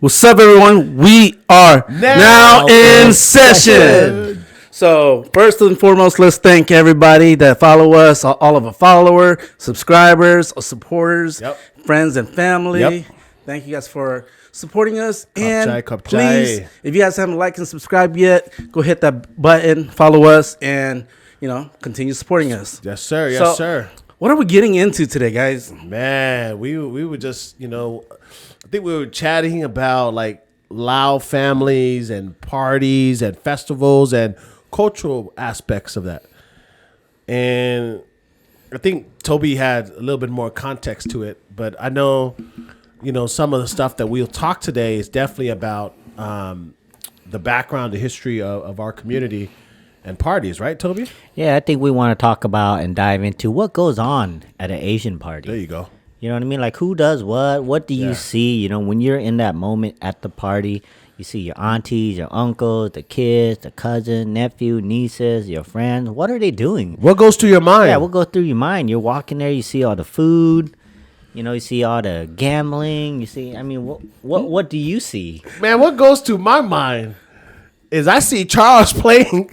What's up, everyone? We are now in session. So, first and foremost, let's thank everybody that follow us, all of our followers, subscribers, supporters, friends, and family. Thank you guys for supporting us. And please, if you guys haven't liked and subscribed yet, go hit that button, follow us, and, continue supporting us. Yes, sir. Yes, sir. What are we getting into today, guys? Man, we were just, I think we were chatting about like Lao families and parties and festivals and cultural aspects of that. And I think Toby had a little bit more context to it, but I know, some of the stuff that we'll talk today is definitely about the background, the history of our community and parties, right, Toby? Yeah, I think we want to talk about and dive into what goes on at an Asian party. There you go. You know what I mean? Like, who does what? What do you see? When you're in that moment at the party, you see your aunties, your uncles, the kids, the cousin, nephew, nieces, your friends. What are they doing? What goes through your mind? Yeah, what goes through your mind? You're walking there, you see all the food. You see all the gambling. You see, what do you see? Man, what goes through my mind is I see Charles playing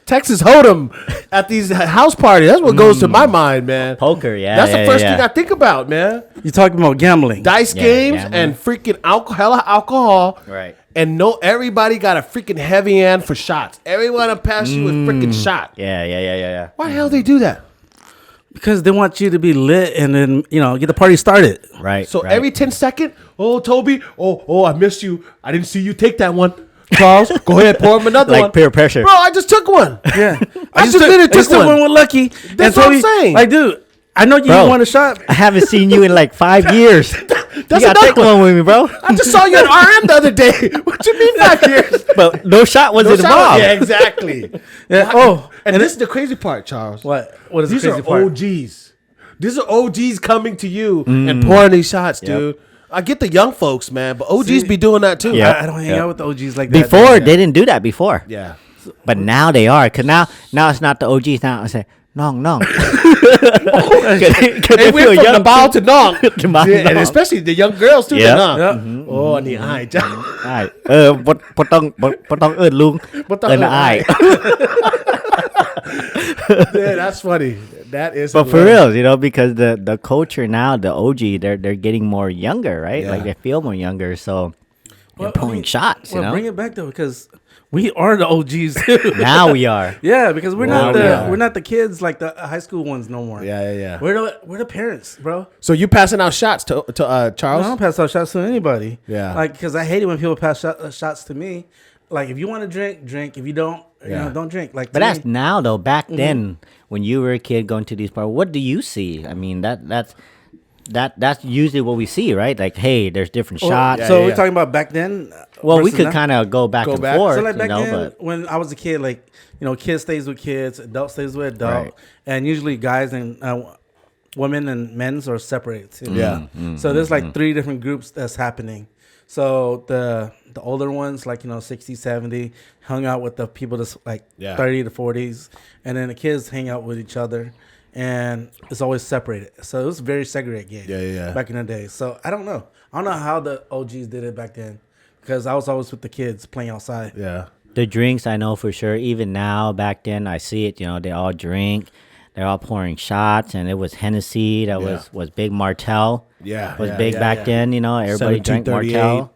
Texas Hold'em at these house parties. That's what goes to my mind, man. Poker, yeah. That's the first thing I think about, man. You're talking about gambling. Dice games gambling. And freaking alcohol. Right. And everybody got a freaking heavy hand for shots. Everyone will pass you a freaking shot. Yeah. Why the hell they do that? Because they want you to be lit and then, get the party started. Right. So every 10 seconds, oh, Toby, I missed you. I didn't see you take that one. Charles, go ahead, pour him another one. Like peer pressure. Bro, I just took one. Yeah. I just literally took one with Lucky. That's what I'm saying. Like, dude, I know you want a shot. I haven't seen you in like 5 years. That's you gotta take one with me, bro. I just saw you at RM the other day. What you mean 5 years? But no shot was involved. Yeah, exactly. Yeah. And this is the crazy part, Charles. What is These the crazy are part? OGs. These are OGs coming to you and pouring these shots, dude. I get the young folks, man, but OGs be doing that too. Yeah. I don't hang out with the OGs like that. Before, they didn't do that before. Yeah. But now they are. Because now it's not the OGs. Now I say, nong. They went from the bow to nong. And especially the young girls too. Yeah. Oh, and the eye. ใช่บ่ต้องเอิ้นลุงเอิ้นอ้าย Yeah, that's funny. That is. But for real, because the culture now, the OG, they're getting more younger, right? Yeah. Like they feel more younger, so they're pulling shots. Bring it back though, because we are the OGs too. Now we are. Yeah, because we're not the kids like the high school ones no more. Yeah. We're the parents, bro. So you passing out shots to Charles? I don't pass out shots to anybody. Yeah. Like, because I hate it when people pass shots to me. Like, if you want to drink. If you don't, don't drink. Like, But that's now though. Back then, when you were a kid going to these parties, what do you see? I mean, that's usually what we see, right? Like, hey, there's different shots. So we're talking about back then. Well, we could kind of go back and forth. So like back then, when I was a kid, like, kid stays with kids, adult stays with adult, Right. and usually guys and women and men's are separated too. So there's like 3 different groups that's happening. So the older ones, like 60, 70, hung out with the people that's like 30 to 40s, and then the kids hang out with each other, and it's always separated. So it was very segregated. Yeah. Back in the day. So I don't know how the OGs did it back then, because I was always with the kids playing outside. Yeah. The drinks, I know for sure. Even now, back then, I see it. They all drink. They're all pouring shots, and it was Hennessy. That was Big Martell. Was big back then. Everybody drank Martell.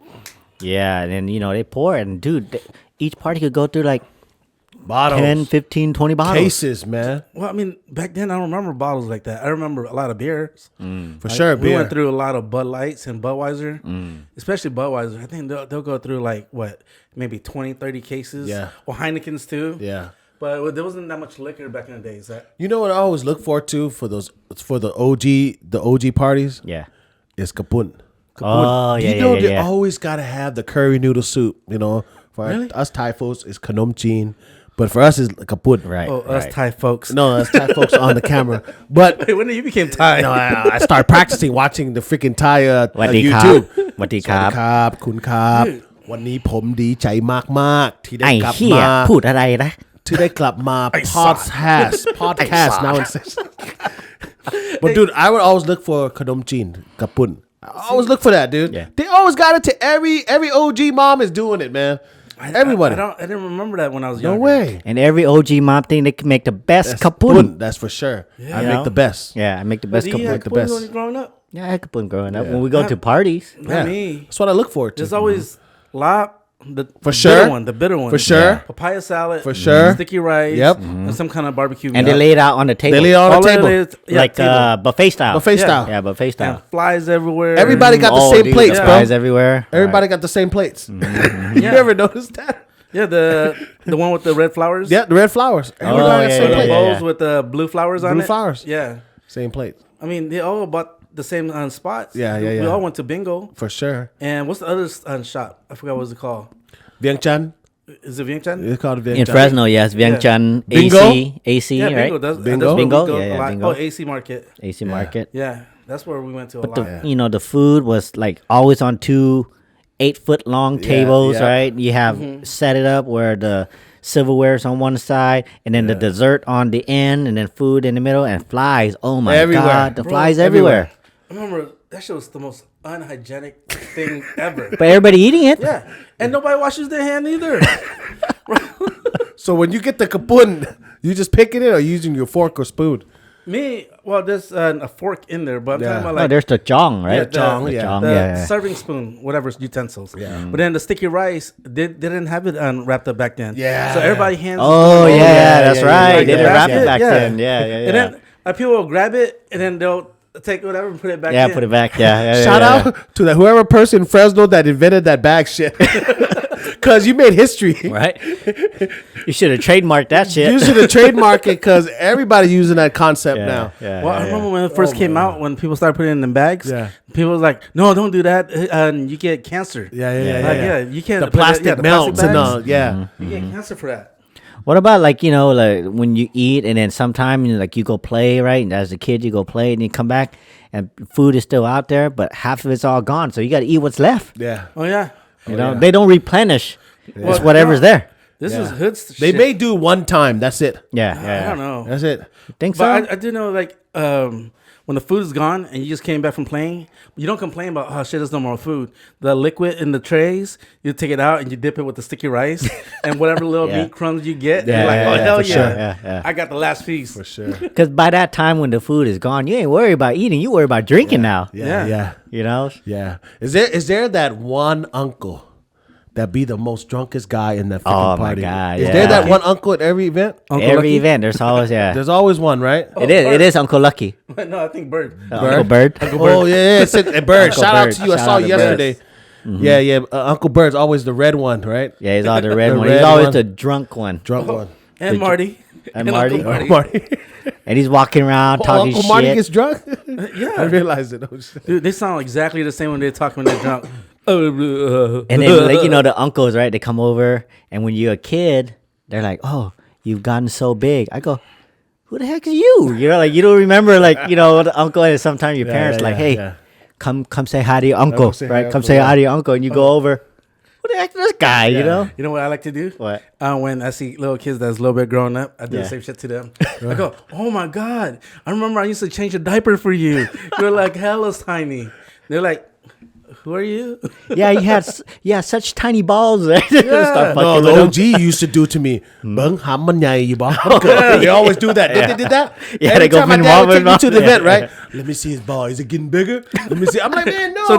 Yeah, and then they pour it, and dude, each party could go through like Bottles. 10, 15, 20 bottles. Cases, man. Well, I mean, back then I don't remember bottles like that. I remember a lot of beers. For sure, We went through a lot of Bud Lights and Budweiser, especially Budweiser. I think they'll go through like maybe 20, 30 cases. Yeah. Or Heineken's too. Yeah. But there wasn't that much liquor back in the days. You know what I always look forward to for the OG parties? Yeah. Is kapun. Oh, yeah, they always gotta have the curry noodle soup. For us Thai folks, it's kanom chin, but for us, it's kapun. Right. Oh, us Thai folks. No, us Thai folks on the camera. But Hey, when did you became Thai? no, I started practicing watching the freaking Thai สวัสดีครับ YouTube. สวัสดีครับ ครับคุณครับวันนี้ผมดีใจมากๆที่ได้ ไอ้ กลับ เหี้ย มา พูดอะไรนะ ที่ได้กลับมา podcast now and But dude, I would always look for kanom chin kapun. I always look for that, dude. Yeah. They always got it to every OG mom is doing it, man. Everybody. I didn't remember that when I was No younger. way. And every OG mom thing, they can make the best That's kapun. That's for sure. Yeah. I You make know? the best. Yeah, I make the best Did you kapun. have the kapun best. when you growing up? Yeah, I had kapun growing up. Yeah. When we go to parties. Not me. That's what I look forward to. There's always lap. For sure. The bitter one. For sure. Papaya salad. For sure. Sticky rice. Yep. And some kind of barbecue. And meat. they lay it out on the table. They lay it on All the of table. it is- yeah, like table. buffet style. Buffet style. Yeah, buffet style. And flies everywhere. Everybody got the same dude, plates, the bro. fries everywhere. Everybody got the same plates. You Yeah. ever noticed that? Yeah, the one with the red flowers. Yeah, the red flowers. Everybody got the yeah, same The yeah, plate. bowls with the blue flowers on Blue it. flowers. Yeah. Same plate. I mean, they all bought the same spots. Yeah, yeah, We yeah. all went to bingo. For sure. And what's the other shop? I forgot what it's called. Vieng Chan. Is it Vientiane? It's called Vieng In Chan. Fresno, yes. Vientiane, Bingo? AC, Yeah, right? bingo. That's Bingo? where we Bingo? go Yeah, a yeah, lot. bingo. Oh, AC Market. AC Market. Yeah, that's where we went to a But lot. the food was like always on 2 8-foot long tables, yeah. right? You have set it up where the silverware's on one side, and then the dessert on the end, and then food in the middle, and flies. Oh my Everywhere. god, the Bro, flies everywhere. everywhere. I remember that shit was the most unhygienic thing ever. But everybody eating it. Yeah, and nobody washes their hand either. So when you get the kapun, you just picking it or using your fork or spoon? Me, well, there's a fork in there, but I'm Yeah. talking about Oh, like there's the jong, right? Yeah, Chong, The yeah. chong, the yeah. serving spoon, whatever utensils. Yeah. But then the sticky rice, they didn't have it wrapped up back then. Yeah. So everybody hands. Oh yeah, yeah, that's yeah, right. yeah, They didn't yeah, wrap yeah. it back then. Yeah, yeah, yeah. And then people will grab it and then they'll take whatever and put it back. yeah, in. put it back. Yeah, yeah, Shout yeah, out to whoever person in Fresno that invented that bag shit. Because you made history. yeah. Right. You should have trademarked that shit. You should have trademarked it because everybody using that concept yeah, now. Yeah, Well, I remember when it first came out, when people started putting it in the bags. Yeah. People was like, "No, don't do that, and you get cancer." Yeah, Like, you can't. The put it- plastic the melts and all. bags, Yeah. You get cancer for that. What about like like when you eat and then sometime like you go play, right? And as a kid you go play and you come back and food is still out there, but half of it's all gone. So you got to eat what's left. Yeah. Oh yeah. You know, yeah. they don't replenish. It's Well, whatever's no. there. This Yeah. is hood. They shit. may do one time. That's it. Yeah, I yeah. don't know. That's it. Think so? But I do know, like, when the food is gone and you just came back from playing, you don't complain about, oh shit, there's no more food. The liquid in the trays, you take it out and you dip it with the sticky rice and whatever little Yeah. meat crumbs you get. Yeah, you're like, yeah, oh yeah, hell for yeah. sure. Yeah, yeah. I got the last piece. For sure. Because by that time when the food is gone, you ain't worried about eating. You worry about drinking now. Yeah. Yeah. You know? Yeah. Is there that one uncle that be the most drunkest guy in that freaking Oh, my party? God, Is yeah. there that one uncle at every event? Uncle Every Lucky? event, there's always, yeah. There's always one, right? It is Uncle Lucky. No, I think Bird. Uncle Bird. Oh yeah, it's a Bird. Uncle Shout out Bird. to you. I Shout saw out you to Bird. yesterday. Yeah, yeah. Uncle Bird's always the red one, right? Yeah, he's all the red The one. red He's always one. the drunk one. Drunk one. And Marty. And Marty. Uncle Oh, Marty. And he's walking around talking Uncle shit. Marty gets drunk. Yeah. I realized it. Oh, shit. Dude, they sound exactly the same when they're talking when they're drunk. And then, like, you know, the uncles, right? They come over, and when you're a kid, they're like, "Oh, you've gotten so big." I go, "Who the heck is you?" You know, like you don't remember, like, you know, the uncle. And sometimes your parents like, "Hey, come say hi to your uncle, say hi, right? Come uncle, say yeah. hi to your uncle," and you go over. Who the heck is this guy? You know? You know what I like to do? What? When I see little kids that's a little bit grown up, I do Yeah. the same shit to them. I go, oh my God. I remember I used to change a diaper for you. You're like hella tiny. They're like, who are you? Yeah, you had such tiny balls. Start No, fucking the with OG used to do to me. Bang, haman niya iba. They always do that. Don't they did that? Yeah, Every they go time my min dad would mom take me and to the mom. vet, Yeah. right? Let me see his ball. Is it getting bigger? Let me see. I'm like, man, no. So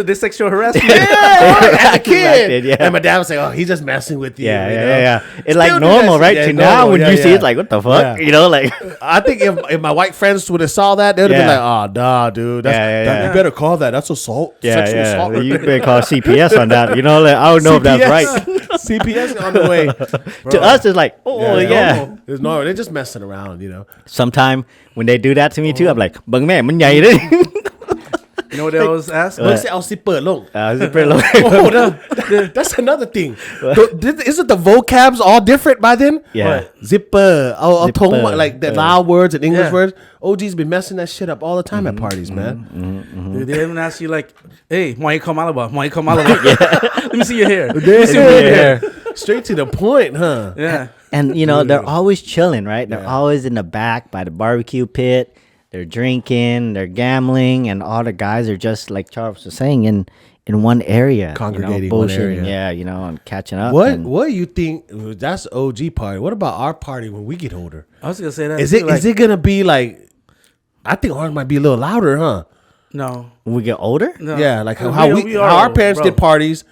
they sexual harassment. yeah, as a kid. Corrected, yeah. And my dad would say, oh, he's just messing with you. Yeah, you yeah, know? yeah. It's Still like do that normal, shit. right? Yeah, To now, normal. when Yeah, you see yeah. it's like, what the fuck? Yeah. You know, like, I think if my white friends would have saw that, they would have Yeah. been like, oh, nah, dude. That's, Yeah. You better call that. That's assault. Sexual assault. You better call CPS on that. You know, like, I don't know if that's right. CPS on the way. To us, it's like, oh yeah. There's no, they're just messing around, you know. Sometime when they do that to me too, I'm like, bang man, man nhảy đi. You know what they always ask? Look, say, I'll see per long. Zipper low. Oh, no. That's another thing. Isn't the vocabs all different by then? Yeah. Zipper. Oh, Zipper. like the Lao words and English Yeah. words. OG's been messing that shit up all the time at parties, man. Dude, they even ask you like, hey, why you come Alaba? Why you come Alaba? Let me see your hair. Let me see Yeah. your hair. Straight to the point, huh? Yeah. And you know, they're always chilling, right? They're always in the back by the barbecue pit. they're drinking, they're gambling, and all the guys are just like Charles was saying in one area, congregating one area. Yeah, and catching up. What do you think? That's the OG party. What about our party when we get older? I was gonna say that. Is it gonna be like? I think ours might be a little louder, huh? No. When we get older? No. Yeah, like how our parents did parties.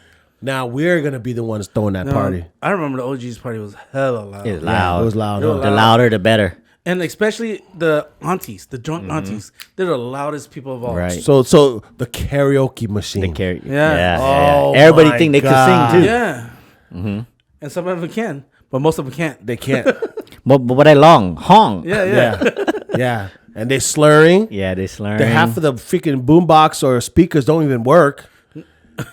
Now we're gonna be the ones throwing that party. I remember the OG's party was hella loud. It's loud. It was loud. The louder, the better. And especially the aunties, the drunk aunties, they're the loudest people of all. Right. So the karaoke machine. Yeah. Oh, Everybody my think they God. can sing too. Yeah. And some of them can, but most of them can't. They can't. But they long hong. Yeah. Yeah. And they're slurring. Yeah, they slurring. The half of the freaking boombox or speakers don't even work.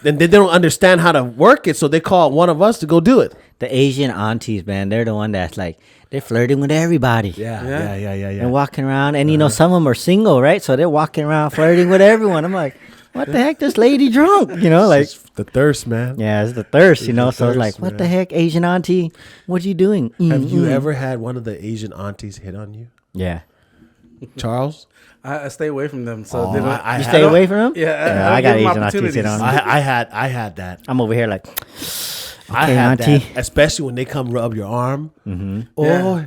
Then they don't understand how to work it, so they call one of us to go do it. The Asian aunties, man, they're the one that's like they're flirting with everybody. Yeah. And walking around, and some of them are single, right? So they're walking around flirting with everyone. I'm like, what the heck, this lady drunk? Like It's the thirst, man. yeah, it's the thirst, So the it's like, thirst, what man. the heck, Asian auntie? What you doing? Have you ever had one of the Asian aunties hit on you, Yeah. Charles? I stay away from them. So they don't, You stay away from them? Yeah, I got give them Asian aunties hit on me. I had that. I'm over here like, I okay, had auntie. that, especially when they come rub your arm. Yeah.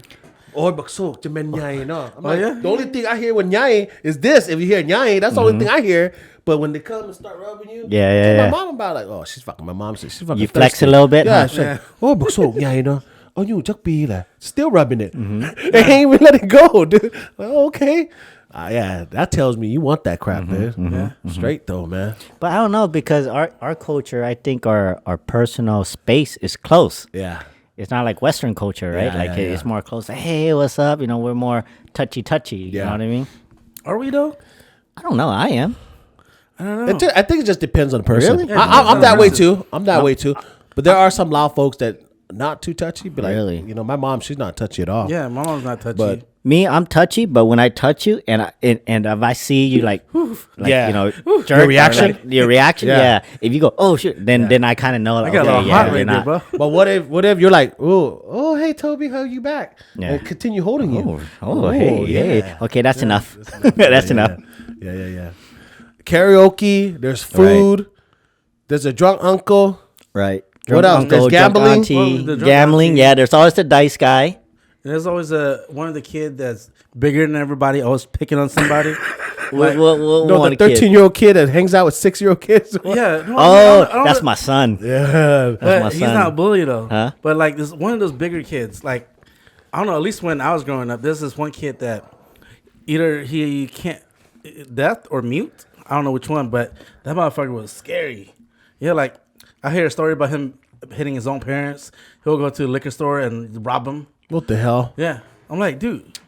Bakso, jaman nyai, no. I'm like, yeah? the only thing I hear when nyai is this. If you hear nyai, that's the only thing I hear. But when they come and start rubbing you, Yeah. my mom about like, oh, she's fucking. My mom says she's fucking. You flex thirsty. a little bit, Yeah, huh? she's like, oh, bakso nyai, no. Oh, you just be like, still rubbing it. They ain't even let it go, dude. Like, oh, okay. Yeah, that tells me you want that crap, man. Straight though, man. But I don't know, because our culture, I think our personal space is close. Yeah. It's not like Western culture, right? Yeah, It's more close. Like, hey, what's up? We're more touchy. You Yeah. know what I mean? Are we though? I don't know. I am. I don't know. I think it just depends on the person. Really? Yeah, I'm that way person. too. I'm that way too. But there are some loud folks that not too touchy. But like, Really? my mom, she's not touchy at all. Yeah, my mom's not touchy. But Me, I'm touchy, but when I touch you and if I see you like Yeah. jerk Your reaction? your reaction, Yeah. yeah. If you go, oh shit, then I kind of know. I Like, got a okay, little yeah, hot you're right there, not. bro. But what if you're like, oh, hey Toby, how you back? Yeah. And continue holding you. Hey. Okay, that's enough. That's enough. Yeah. Karaoke. There's food. There's a drunk uncle. Right. What else? There's drunk gambling? auntie, Well, the drunk gambling. auntie. Yeah, there's always the dice guy. And there's always one of the kid that's bigger than everybody, always picking on somebody. What No, one the kid? 13-year-old kid that hangs out with 6-year-old kids. Yeah. No, Oh, I don't that's know. my son. Yeah. But my he's son. not a bully though. Huh? But like this one of those bigger kids, like I don't know, at least when I was growing up, there's this one kid that either he can't deaf or mute. I don't know which one, but that motherfucker was scary. Yeah, like I hear a story about him hitting his own parents. He'll go to the liquor store and rob them. What the hell? Yeah. I'm like, dude.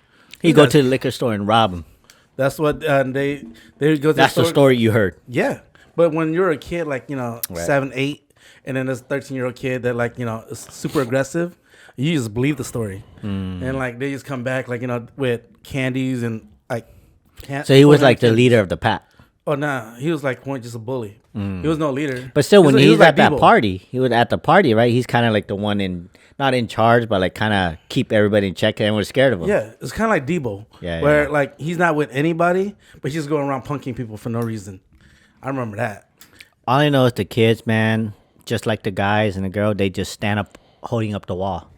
He go to the liquor store and rob him. That's what they go to That's the store. story you heard. Yeah. But when you're a kid, like, Right. 7, 8, and then this 13-year-old kid that, like, is super aggressive, you just believe the story. And, like, they just come back, like, with candies and, like, So he was like the leader of the pack. Oh, nah. He was, like, just a bully. He was no leader. But still, when He he's was at that Debo. party, he was at the party, right? He's kind of like the one not in charge, but like kind of keep everybody in check. And we're scared of him. Yeah. It's kind of like Debo. Yeah, Where, yeah. like, he's not with anybody, but he's just going around punking people for no reason. I remember that. All I know is the kids, man, just like the guys and the girl, they just stand up holding up the wall.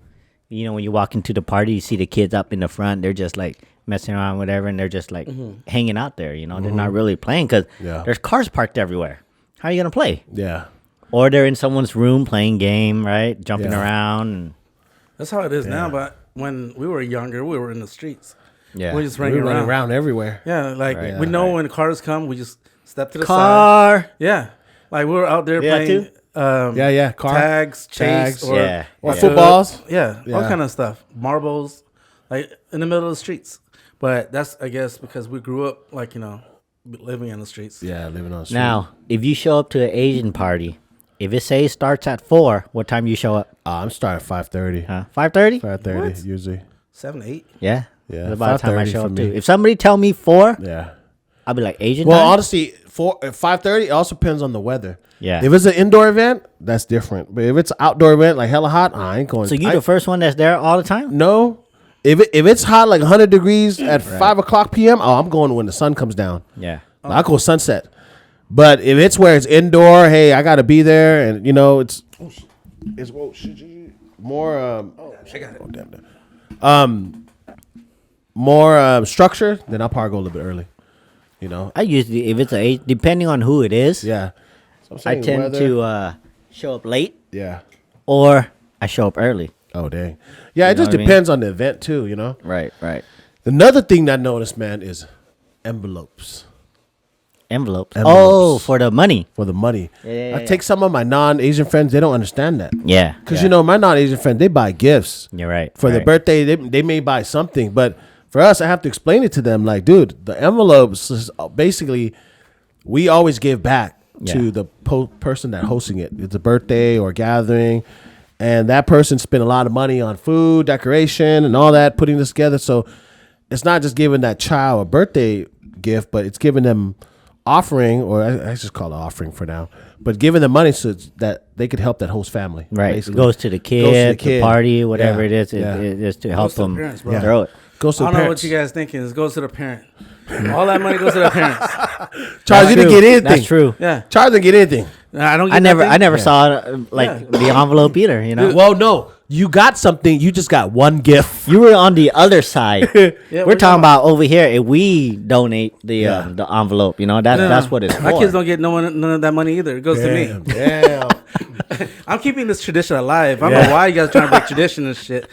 When you walk into the party, you see the kids up in the front. They're just like messing around, whatever, and they're just like hanging out there. They're not really playing because there's cars parked everywhere. How are you gonna play? Yeah. Or they're in someone's room playing game, right? Jumping Yeah. around. And, That's how it is now, but when we were younger, we were in the streets. yeah. We just We're running running around. around everywhere. Yeah, like Right. we know when cars come, we just step to the side. Car. Yeah, like we were out there Yeah, playing Yeah. Car. tags, chase, Tags. or Yeah. Or Yeah. footballs. Yeah, all Yeah. kind of stuff. Marbles, like in the middle of the streets. But that's, I guess, because we grew up like living in the streets. Yeah, living on the street. Now, if you show up to an Asian party, if it says starts at 4, what time you show up? I'm starting at 5:30. 5:30? 5:30 usually. 7, 8. Yeah. Yeah, That's about the time I 5:30 show for up me. too. If somebody tell me 4, Yeah. I'll be like Asian Well, time? honestly, 5:30 it also depends on the weather. Yeah. If it's an indoor event, that's different. But if it's an outdoor event like hella hot, I ain't going. So you the first one that's there all the time? No. If it's hot like 100 degrees at 5 o'clock p.m., I'm going when the sun comes down. Yeah. I go sunset. But if it's where it's indoor, hey, I got to be there, and it's more. I got it. Oh, damn. More structure, then I'll probably go a little bit early. I usually, if it's depending on who it is, Yeah. So I tend to show up late. Yeah. Or I show up early. Oh, dang. Yeah, it just depends on the event, too, Right. Another thing that I noticed, man, is envelopes. Envelopes. Envelopes. Oh, for the money. For the money. Yeah. I take some of my non-Asian friends, they don't understand that. Yeah. Because, my non-Asian friends, they buy gifts. You're right. For their birthday, they may buy something. But for us, I have to explain it to them. Like, dude, the envelopes is basically, we always give back to the person that hosting it. It's a birthday or gathering. And that person spent a lot of money on food, decoration, and all that, putting this together. So it's not just giving that child a birthday gift, but it's giving them offering, or I just call it offering for now, but giving them money so that they could help that host family. Right. Basically. It goes to the kid, the party, whatever it is. It is to help them parents, throw it. Goes to I the don't know parents. what you guys thinking. It goes to the parent. All that money goes to the parents. Charles didn't get anything. That's true. Yeah. Charles didn't get anything. I don't. Get I never nothing. saw the envelope either. Well, no, you got something. You just got one gift. You were on the other side. Yeah, we're talking about over here. If we donate the envelope, that's what it's for. My kids don't get none of that money either. It goes to me. Damn. I'm keeping this tradition alive. I don't know why you guys trying to break tradition and shit.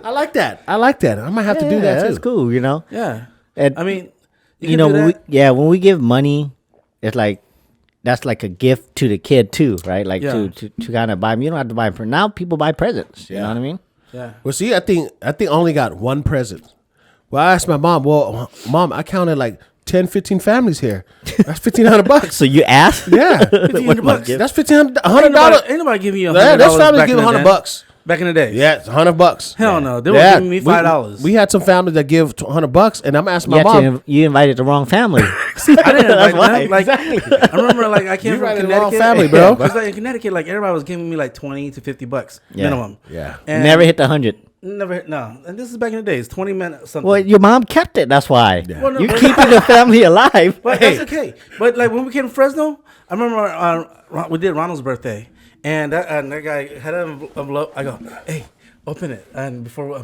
I like that. I might have to do that too. That's cool. Yeah. And, I mean, when we give money, it's like that's like a gift to the kid too, right? Like to kind of buy them. You don't have to buy them for now. People buy presents. You know what I mean? Yeah. Well, see, I think I only got one present. Well, I asked my mom. Well, Mom, I counted like 10, 15 families here. That's $1,500. So you asked? Yeah, $1,500. that's $1,500. Ain't nobody giving you $100. Yeah, that's family back give in the day. $100. Back in the day. Yeah, it's $100. Hell no. They were giving me $5. We had some families that give $100, and I'm asking my You mom. you invited the wrong family. I didn't invite them. Like, I remember, like, I came You from right in the wrong Connecticut. family, bro. Because like in Connecticut, like everybody was giving me like $20 to $50 minimum. Yeah. And Never hit the 100. Never. No. And this is back in the days. 20 minutes. Something. Well, your mom kept it. That's why. Well, no, You're but- keeping the family alive. But that's okay. But like when we came to Fresno, I remember we did Ronald's birthday, and that guy had an envelope. I go, hey, open it, and before our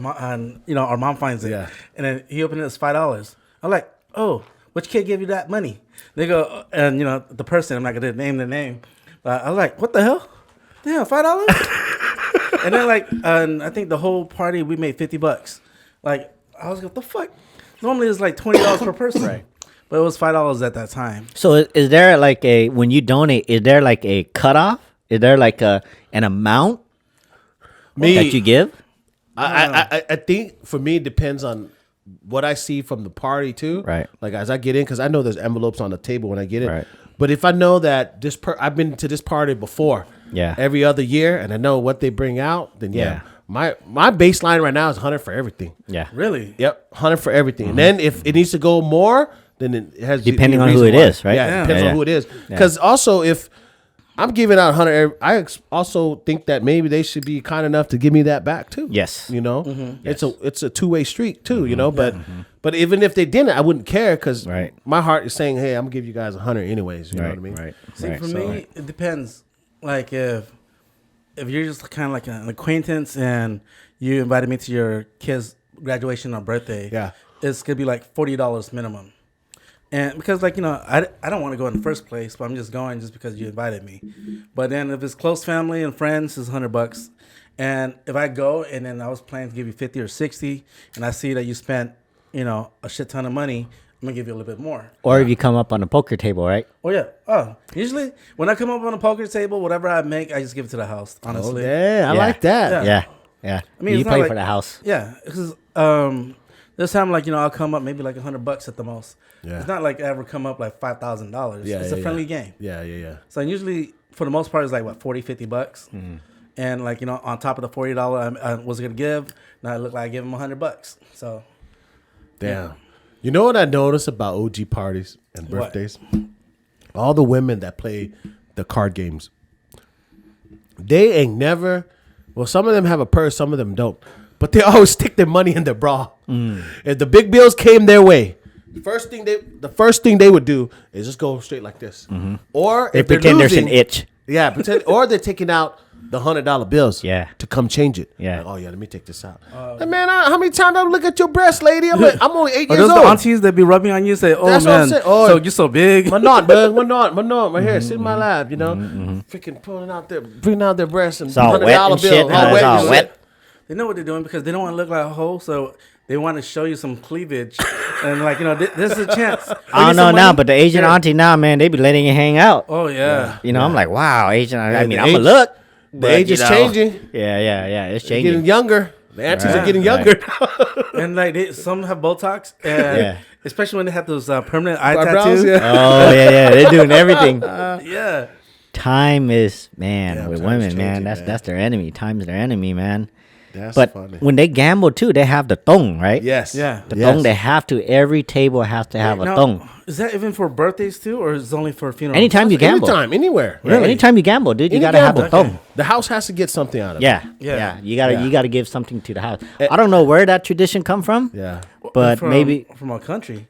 mom finds it, and then he opened it. It's $5. I'm like, oh, which kid gave you that money? They go, and the person, I'm not gonna name the name, but I was like, what the hell? Damn, $5. And then I think the whole party we made $50. Like I was like, what the fuck? Normally it's like $20 per person, right? But it was $5 at that time. So is there like when you donate, is there like a cutoff? Is there like an amount that you give? I think for me it depends on what I see from the party too. Right. Like as I get in, because I know there's envelopes on the table when I get in. Right. But if I know that I've been to this party before, every other year, and I know what they bring out, then my baseline right now is 100 for everything. Yeah. Really? Yep, 100 for everything. And then if it needs to go more, then it has Depending the on who reason it why. is, right? Yeah, it depends Yeah. on who it is. Because also if I'm giving out 100, I also think that maybe they should be kind enough to give me that back too. Yes. It's a two-way street too. But even if they didn't, I wouldn't care because my heart is saying, hey, I'm gonna give you guys 100 anyways. You know what I mean? Right. See, for me, it depends. Like if you're just kind of like an acquaintance and you invited me to your kid's graduation or birthday, it's gonna be like $40 minimum. And because I don't want to go in the first place, but I'm just going just because you invited me. But then if it's close family and friends, it's $100. And if I go and then I was planning to give you 50 or 60, and I see that you spent a shit ton of money, I'm gonna give you a little bit more. Or if you come up on a poker table, right? Oh yeah. Oh, usually when I come up on a poker table, whatever I make, I just give it to the house. Honestly. I like that. Yeah. I mean, you it's play not for like- the house. Yeah, because this time I'll come up maybe like $100 at the most. Yeah. It's not like I ever come up like $5,000. Yeah, It's a friendly game. Yeah. So usually for the most part it's like what $40-$50. Mm-hmm. And on top of the $40 I was gonna give, now it looked like I gave him $100. So. Damn. You know what I noticed about OG parties and birthdays? All the women that play the card games, they ain't never. Well, some of them have a purse, some of them don't. but they always stick their money in their bra. If the big bills came their way, the first thing they would do is just go straight like this. Or They if they're pretend there's losing, an itch. yeah, or they're taking out the $100 bills, Yeah. to come change it. Yeah. Like, oh yeah, let me take this out. Hey, man, how many times I look at your breast, lady? I'm only 8 Are years those old. the aunties that be rubbing on you? Say, oh That's what I'm man, saying. Oh, so you're so big. My knot, man, my knot, right here, sit in my lap, you know, freaking bringing out their breasts and It's all wet and shit. bill, It's all wet. They know what they're doing because they don't want to look like a hoe, so they want to show you some cleavage, and like this is a chance. I don't know now, but the Asian auntie now, man, they be letting it hang out. Oh yeah. You know, I'm like, wow, Asian. I mean, the I'm age- a look. The but, age you is know, changing. Yeah, it's They're getting changing. younger. The aunties are Right. getting younger. And like some have Botox, and Yeah. especially when they have those permanent eye Eyebrows, tattoos. yeah. Oh yeah, they're doing everything. Yeah. Time is man Yeah, with time is women, man. changing, That's man. that's their enemy. Time is their enemy, man. That's But funny. when they gamble too, they have the thong, right? Yes. Yeah. The Yes. thong, they have to. Every table has to have a Now, thong. is that even for birthdays too, or is it only for funerals? Anytime you gamble, Anytime, anywhere. yeah, anytime you gamble, dude, you Any gotta have the gamble. thong. The house has to get something out of it. Yeah, Yeah. yeah. You gotta give something to the house. I don't know where that tradition come from. Yeah. But From- maybe from a country.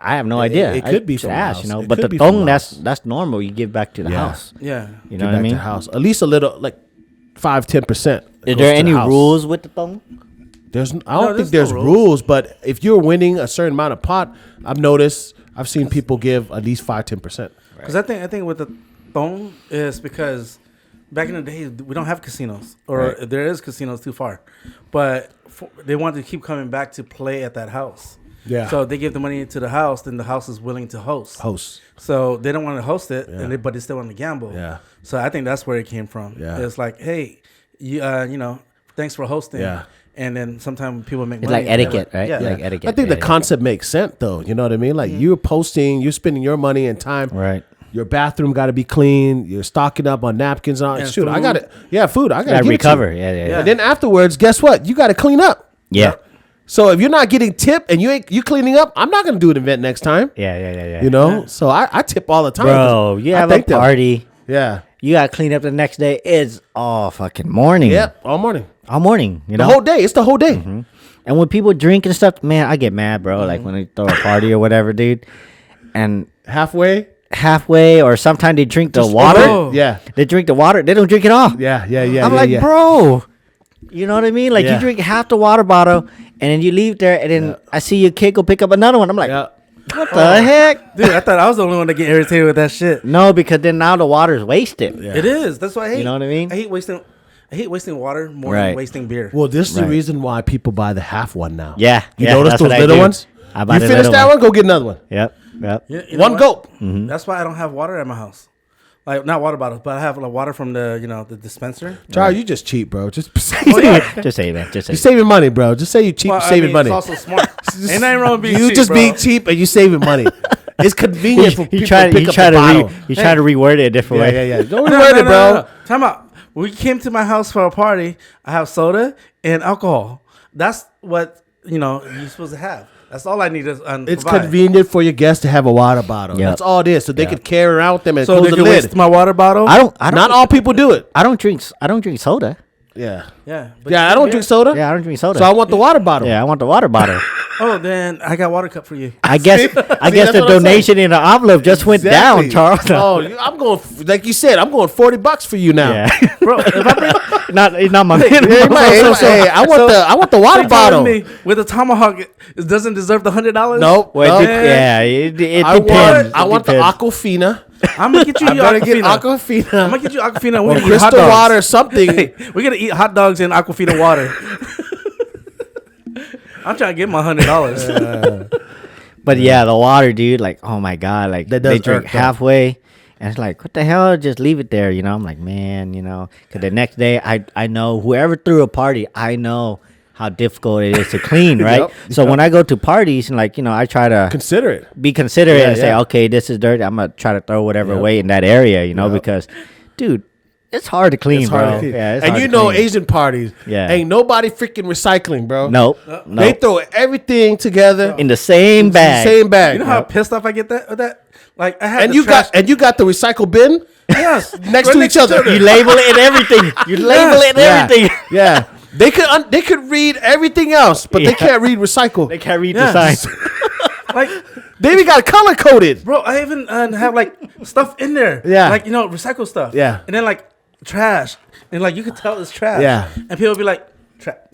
I have no idea. it could I be should from the ask, house. you know. It But could the be from thong, the house. that's normal. You give back to the Yeah. house. Yeah. You Get know what I back to mean? the house. At least a little, like 5-10%. Is there any rules with the thong? I don't think there's there's no rules. rules. But if you're winning a certain amount of pot, I've seen people give at least 5-10%. Because I think with the thong is because back in the day we don't have casinos, or Right. there is casinos too far, but they want to keep coming back to play at that house. Yeah. So they give the money to the house, then the house is willing to host. Hosts. So they don't want to host it, Yeah. but they still want to gamble. Yeah. So I think that's where it came from. Yeah. It's like, hey, you know, thanks for hosting. Yeah. And then sometimes people make It's money. like etiquette, right? Yeah. Like etiquette. I think yeah, the concept makes sense, though. You know what I mean? Like you're posting, you're spending your money and time. Right. Your bathroom got to be clean. You're stocking up on napkins. And Shoot, I food. got it. Yeah, food. I got Gotta to recover. Yeah. And then afterwards, guess what? You got to clean up. Yeah. So if you're not getting tip and you cleaning up, I'm not going to do an event next time. Yeah. You know? So I tip all the time. Bro, 'cause you I have a thank them. party. Yeah. You gotta clean up the next day. It's all fucking morning. Yep. All morning. All morning. You The know. whole day. It's the whole day. And when people drink and stuff, man, I get mad, bro. Like when they throw a party or whatever, dude. And halfway, or sometimes they drink the water. Oh. Yeah. They drink the water. They don't drink it all. Yeah. I'm like, bro. You know what I mean? Like Yeah. you drink half the water bottle, and then you leave there, and then I see your kid go pick up another one. I'm like, Yeah. what the heck? Dude, I thought I was the only one to get irritated with that shit. No, because then now the water's wasted. Yeah. It is. That's why I hate. You know what I mean? I hate wasting water more Right. than wasting beer. Well, this is the Right. reason why people buy the half one now. Yeah. You yeah, notice that's those what I little do. ones? I buy You the finish little that one, go get another one. Yep. You know One what? gulp. That's why I don't have water at my house. Like not water bottles, but I have like water from the the dispenser. Charles, you just cheap, bro. Just Just say it, man. Just say you're it. saving money, bro. Just say you cheap, Well, you're saving money. It's also smart. Ain't nothing wrong with being You cheap, just bro. being cheap and you saving money. It's convenient for people to pick up the bottle. You try to reword it a different way. Yeah. Don't No, reword no, it, bro. no. Time out. When we came to my house for a party, I have soda and alcohol. That's what you're supposed to have. That's all I need is It's provide. convenient for your guests to have a water bottle. Yep. That's all it is. So they could carry around with them and So close they the can lid. waste my water bottle. I don't. Not all people do it. I don't drink soda. Yeah. Yeah. Yeah, I don't drink soda. Yeah, I don't drink soda. So I want the water bottle. Yeah, I want the water bottle. Oh, then I got water cup for you. I guess See, the that's what I'm donation in the envelope just went Exactly. down, Charles. Oh, I'm going, like you said, I'm going $40 for you now. Yeah, Bro, if I bring it's not my Hey, minimum. hey, I want the water you telling bottle. me with a tomahawk, it doesn't deserve the $100? Nope. Well, nope. it I depends. want the Aquafina. I'm gonna get you I'm your gonna get Aquafina. I'm Aquafina. gonna get you Aquafina. We're Or gonna eat hot Crystal dogs. water or something. Hey, we're gonna eat hot dogs in Aquafina water. I'm trying to get my $100. But yeah, the water, dude. Like, oh my god, like That they does drink irk, though. halfway, and it's like, what the hell? Just leave it there, I'm like, man, because the next day, I know whoever threw a party, I know how difficult it is to clean, right? Yep, So when I go to parties and I try to Consider it. be considerate Yeah, and say, yeah. okay, this is dirty. I'm gonna try to throw whatever Yep. away in that area, Yep. because, dude, it's hard to clean, It's bro. hard to clean. Yeah, it's and hard you to know, clean. Asian parties, Yeah. ain't nobody freaking recycling, bro. Nope. They throw everything together in the same in bag. the same bag. You know how pissed off I get that? Like I had and the you trash- got the recycle bin yes next right to each other. You label it and everything. You label it and Yeah. everything. Yeah. They could read everything else, but they can't read recycle. They can't read the signs. Like, they even got color coded. bro, I even have like stuff in there. Yeah. Like, recycle stuff. Yeah. And then like trash. And like, you could tell it's trash. Yeah. And people be like,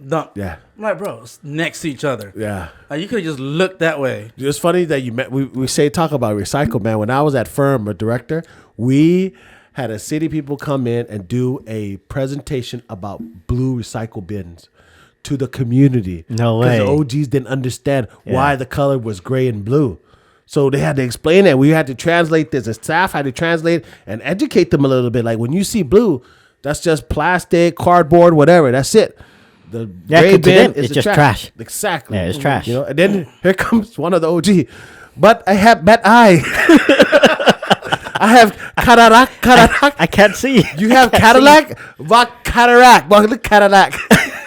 dump. Yeah. I'm like, bro, it's next to each other. Yeah. Like, you could have just looked that way. It's funny that you met. We talk about recycle, man. When I was at firm, a director, we had a city people come in and do a presentation about blue recycle bins to the community. No way. Because the OGs didn't understand why the color was gray and blue. So they had to explain it. We had to translate this. The staff had to translate and educate them a little bit. Like, when you see blue, that's just plastic, cardboard, whatever. That's it. The gray bin is just trash. Exactly. Yeah, it's trash. And then here comes one of the OG. But I have bad eye. I have cataract. I can't see. You have Cadillac? What cataract? Well, look, Cadillac.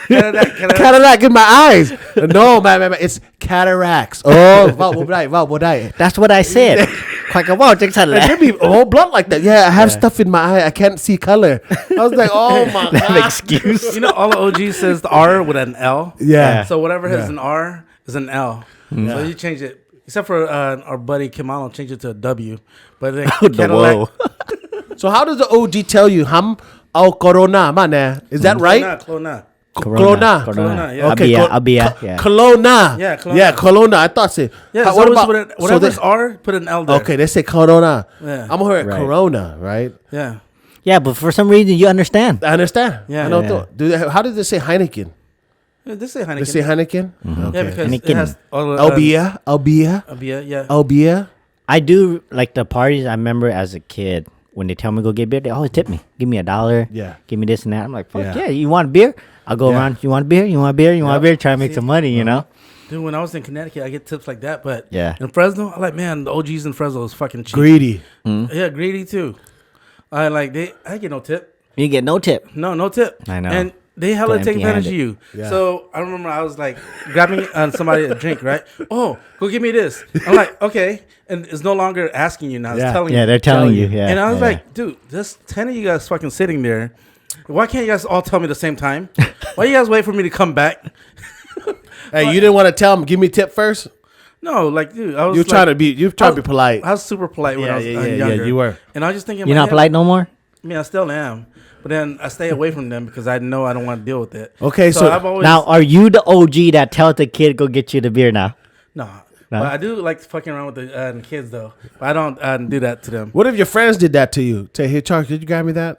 Cataract in my eyes. No, man, it's cataracts. Oh, what I? That's what I said. Quite a while, just It can be all blunt like that. Yeah, I have stuff in my eye. I can't see color. I was like, oh my god. excuse. All the OG says the R with an L. Yeah. So whatever has an R is an L. Yeah. So you change it. Except for our buddy Kimano changed it to a W. But then Whoa. So how does the OG tell you ham au corona, man? Is that right? Clona. Corona. Yeah. Okay. Abia. Yeah. Kelowna. Yeah, Kelowna. Yeah, Kelowna. I thought so. Yeah, How- so whatever's R, put an L there. Okay, they say Corona. Yeah. I'm hearing Right. Corona, right? Yeah. Yeah, but for some reason you understand. I understand. Yeah. I don't Yeah. know. How did they say Heineken? Yeah, they say Heineken. They say Heineken? Yeah, because Heineken. it has all the... Albia. yeah. Albia. I do like the parties. I remember as a kid when they tell me to go get beer, they always tip me. Give me $1. Yeah. Give me this and that. I'm like, fuck Yeah. yeah. You want a beer? I'll go Yeah. around. You want a beer? You want a beer? You want a beer? Try to make some money. You know. Dude, when I was in Connecticut, I get tips like that. But Yeah. in Fresno, I like, man, the OGs in Fresno is fucking cheap. Greedy. Yeah, greedy too. I get no tip. You get no tip. No tip. I know. And they hella Go take advantage of you. Yeah. So I remember I was like grabbing somebody a drink, right? Oh, go give me this. I'm like, okay. And it's no longer asking you now. It's Yeah. telling you. Yeah, they're telling you. Yeah. And I was yeah. like, dude, there's 10 of you guys fucking sitting there. Why can't you guys all tell me the same time? Why you guys wait for me to come back? Hey, you didn't want to tell them, give me tip first? No, like, dude, I was You're trying to be polite. I was super polite when I was younger. Yeah, you were. And I was just thinking, You're not polite no more. I mean, I still am. But then I stay away from them because I know I don't want to deal with it. Okay, so I've always... Now, are you the OG that tells the kid go get you the beer now? No. But I do like fucking around with the kids, though. But I don't do that to them. What if your friends did that to you? Say, hey, Charles, did you grab me that?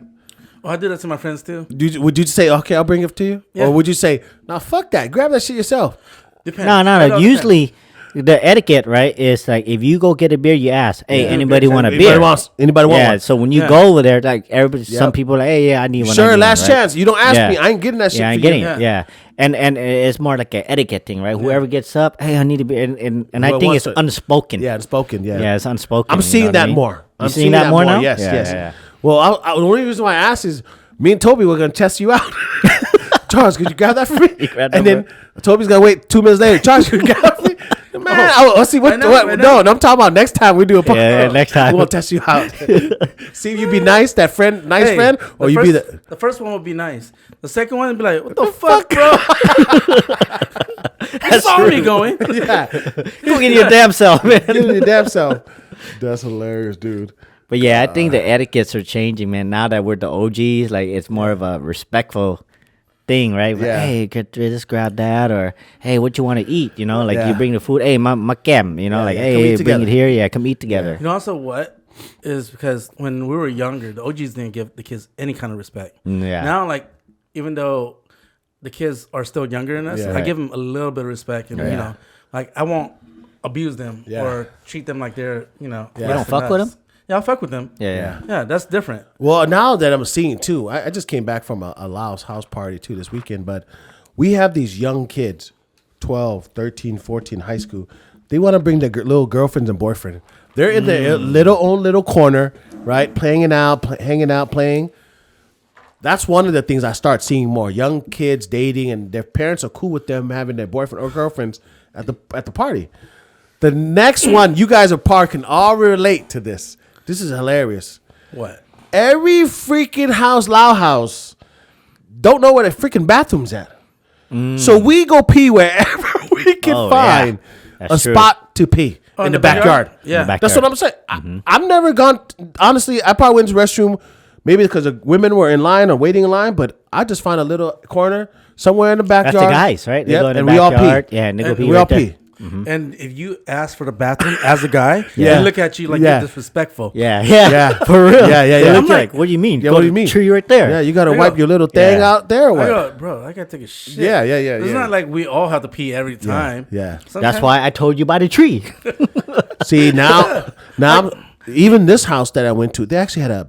Oh, I do that to my friends, too. Would you say, okay, I'll bring it to you? Yeah. Or would you say, nah, fuck that. Grab that shit yourself. Depends. No. Usually, the etiquette, right, is like if you go get a beer, you ask, hey, anybody want a beer? Anybody want Yeah, one? so when you go over there, like everybody, some people are like, hey, I need one. I Sure, need last one, right? chance. You don't ask Yeah. me. I ain't getting that shit Yeah, I ain't for you. getting it. Yeah. And it's more like an etiquette thing, right? Whoever gets up, hey, I need a beer. And I Well, think what's it's the- unspoken. Yeah, it's spoken. Yeah. Yeah, it's unspoken. I'm you seeing know what I that mean? more. You I'm seeing that more now? Yes, Yeah, yes. yeah. Well, the only reason why I asked is me and Toby were going to test you out. Charles, could you grab that for me? grab that And then Toby's going to wait 2 minutes later. Charles, could you grab that for me? Man, I'll see what. Right No, now. I'm talking about next time we do a podcast. Yeah, next time. We'll test you out. See if you be nice, that friend, friend, or you be the. The first one would be nice. The second one would be like, what the fuck, bro? You saw me going. Yeah. Go get your damn self, man. Get your damn self. That's hilarious, dude. But yeah, I think the etiquettes are changing, man. Now that we're the OGs, like it's more of a respectful thing, right? Like, Yeah. hey, just grab that, or hey, what you want to eat? You know, like Yeah. you bring the food. Hey, my cam, you know, Yeah, like yeah. Come eat hey, bring together. it here. Yeah, come eat together. You know also what is because when we were younger, the OGs didn't give the kids any kind of respect. Yeah. Now, like, even though the kids are still younger than us, Yeah. I give them a little bit of respect. And, you know, like, I won't abuse them Yeah. or treat them like they're, you know, Yeah. You don't fuck with them? Yeah, I'll fuck with them. Yeah. Yeah, that's different. Well, now that I'm seeing too, I just came back from a Laos house party too this weekend, but we have these young kids, 12, 13, 14, high school. They want to bring their little girlfriends and boyfriend. They're in their little corner, right? Hanging out, playing. That's one of the things I start seeing more. Young kids dating and their parents are cool with them having their boyfriend or girlfriends at the party. The next one, you guys are part can all relate to this. This is hilarious. What? Every freaking Lao house don't know where the freaking bathroom's at. So we go pee wherever we can find a true. spot to pee in the backyard. Yeah. That's what I'm saying. I've never gone. Honestly, I probably went to the restroom maybe because the women were in line or waiting in line, but I just find a little corner somewhere in the backyard. That's the guys, right? They Yep, go in the and we all backyard. pee. Yeah, and they go And pee We all right there. pee. And if you ask for the bathroom as a guy, Yeah. they look at you like Yeah. you're disrespectful. Yeah, For real. Yeah. They look I'm like, what do you mean? Yeah, Go what to do you mean? the tree right there. Yeah, you got to I wipe go- your little thing Yeah. out there or I what? go, bro, I gotta take a shit. Yeah. It's not like we all have to pee every time. Yeah. That's Sometimes- why I told you by the tree. See, now, even this house that I went to, they actually had a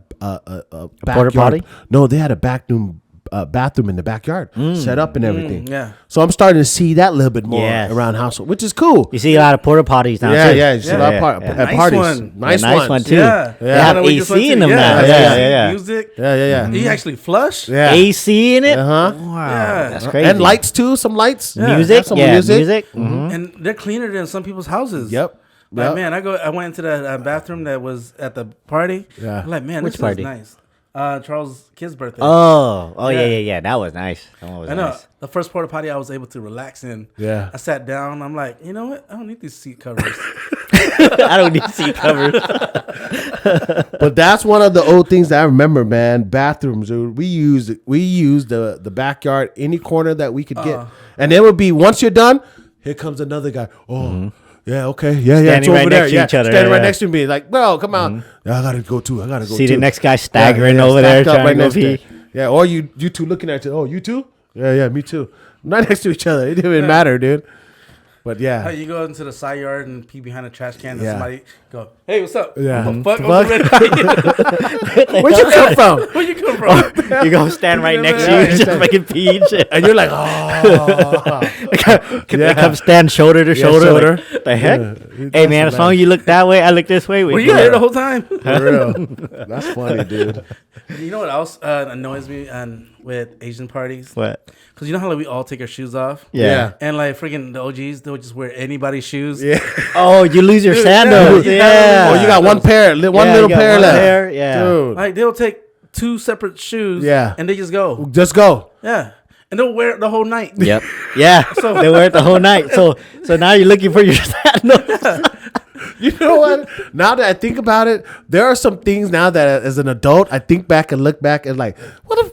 backyard. potty? No, they had a bathroom in the backyard set up and everything. yeah. So I'm starting to see that a little bit more Yes. around household, which is cool. You see a lot of porta potties now. Yeah, too. yeah. You see a lot of at Nice parties. one. Nice, nice ones. one, too. Yeah. They have And we just went AC to- in them now. Yeah, Yeah. Music. Yeah. You actually flush. Yeah. AC in it. Uh-huh. Wow, Yeah. that's crazy. And lights too, some lights. music, Have some yeah, music. music. Mhm. And they're cleaner than some people's houses. Yep. Like, Yep. man, I went into that bathroom that was at the party. Yeah. I'm like, man, Which this party? is nice. Charles' kid's birthday. Oh, Yeah. yeah. That was nice. That one was I know. nice. The first porta potty I was able to relax in. Yeah. I sat down. I'm like, you know what? I don't need these seat covers. I don't need seat covers. But that's one of the old things that I remember, man. Bathrooms, dude. We used the backyard, any corner that we could get, and it would be once you're done, here comes another guy. Oh, yeah, okay, yeah, Standing it's over right there. next to Yeah, each other, standing right yeah. next to me, like, bro, come on. Yeah, I gotta go too. See the too. next guy staggering over there stacked up trying to go next pee. Yeah, or you two looking at you. Oh, you too? Yeah, me too. Right next to each other. It didn't even matter, dude. But yeah. You go into the side yard and pee behind a trash can, and Yeah. somebody go, "Hey, what's up? Yeah. What the fuck? Where'd you come from? Where you come from?" You go stand right next to Yeah, you, just yeah. fucking pee and shit. And you're like, oh. They come stand shoulder to shoulder. shoulder. Like, the heck? Yeah, Hey man, as long as you look that way, I look this way. Were you there the whole time? For real. That's funny, dude. You know what else annoys me with Asian parties? What? Because you know how like, we all take our shoes off? Yeah. And like freaking the OGs, they'll just wear anybody's shoes. Yeah. Oh, you lose your Dude, sandals. yeah. Yeah. Oh, you got one pair, one Yeah, little you got pair one left. pair, yeah. Dude. Like they'll take two separate shoes. Yeah. And they just go. Just go. Yeah. And they'll wear it the whole night. Yep. Yeah. So- they wear it the whole night. So now you're looking for your sandals. You know what? Now that I think about it, there are some things now that as an adult, I think back and look back and like,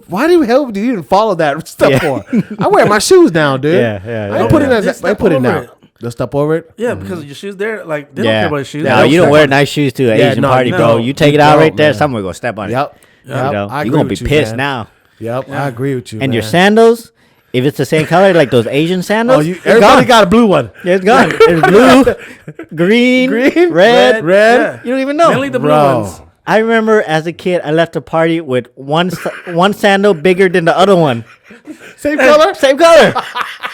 why the hell do you even follow that stuff for? I wear my shoes now, dude. Yeah. I ain't putting Yeah. it. Just I ain't step putting it over now. it. Just step over it. Yeah, because your shoes there, like they don't care about your shoes. No, you don't wear nice shoes to an Yeah, Asian no, party, no. bro. You take You it out don't, right there, man. someone will step on it. Yep. You know, I you're agree gonna be with you, pissed man. now. Yep. I agree with you. And your man. sandals, if it's the same color like those Asian sandals, Oh, it's everybody gone. got a blue one. Yeah, it's gone. It's blue, green, red. Red. You don't even know. Mainly the blue Bro. ones. I remember as a kid, I left a party with one sandal bigger than the other one. Same color. Same color.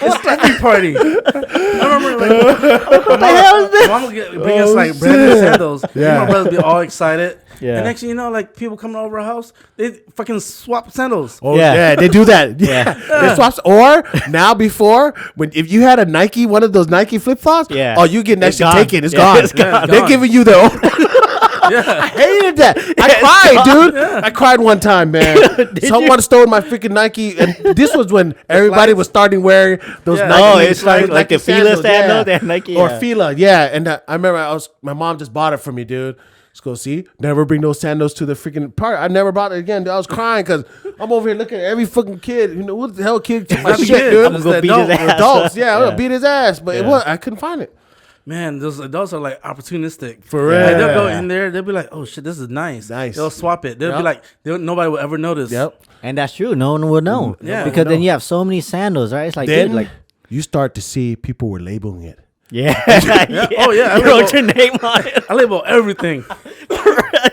It's every party. I remember like What the hell is this? mom would bring us like brand new sandals. Yeah. My brothers be all excited. Yeah. And next thing you know, like people coming over our house, they fucking swap sandals. Oh Yeah. yeah. They do that. Yeah, they swaps. Or now before, if you had a Nike, one of those Nike flip flops, Yeah. oh, you get next It's to gone. take it. It's Yeah, gone. it's gone. They're Gone. giving you their own. Yeah. I hated that. I cried, dude. I cried one time, man. Someone stole my freaking Nike, and this was when everybody was starting wearing those Yeah. Nike. Oh, it's like Nike the Fila sandals, they had Nike, or yeah. Fila, yeah. And I remember my mom just bought it for me, dude. Let's go see. Never bring those sandals to the freaking party. I never bought it again. Dude. I was crying because I'm over here looking at every fucking kid. You know what the hell kid took my not the shit, kids. dude? I'm gonna go beat his ass. Adults, yeah, I'm Yeah. gonna beat his ass. But it was I couldn't find it. Man, those adults are like opportunistic. For Like, real. they'll go in there, they'll be like, oh shit, this is nice. Nice. They'll swap it. They'll Yep. be like, nobody will ever notice. Yep. And that's true. No one will know. Yeah. Because No. then you have so many sandals, right? It's like, Then dude, like, you start to see people were labeling it. yeah. Oh, yeah. I You wrote label- your name on it. I label everything.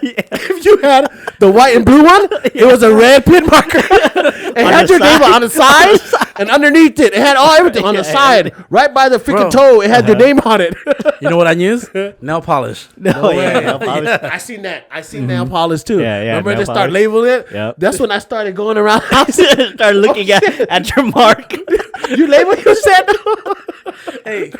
If you had the white and blue one, it was a red pin marker. It had the your name side. on the side and underneath it. It had everything on the side, right by the freaking Bro. toe. It had your name on it. You know what I use? Nail polish. No, yeah. nail polish. I seen that. I seen nail polish too. Yeah, yeah, Remember nail they start polish. labeling it? Yep. That's when I started going around houses. Start looking at your mark. You label your sandal? Hey,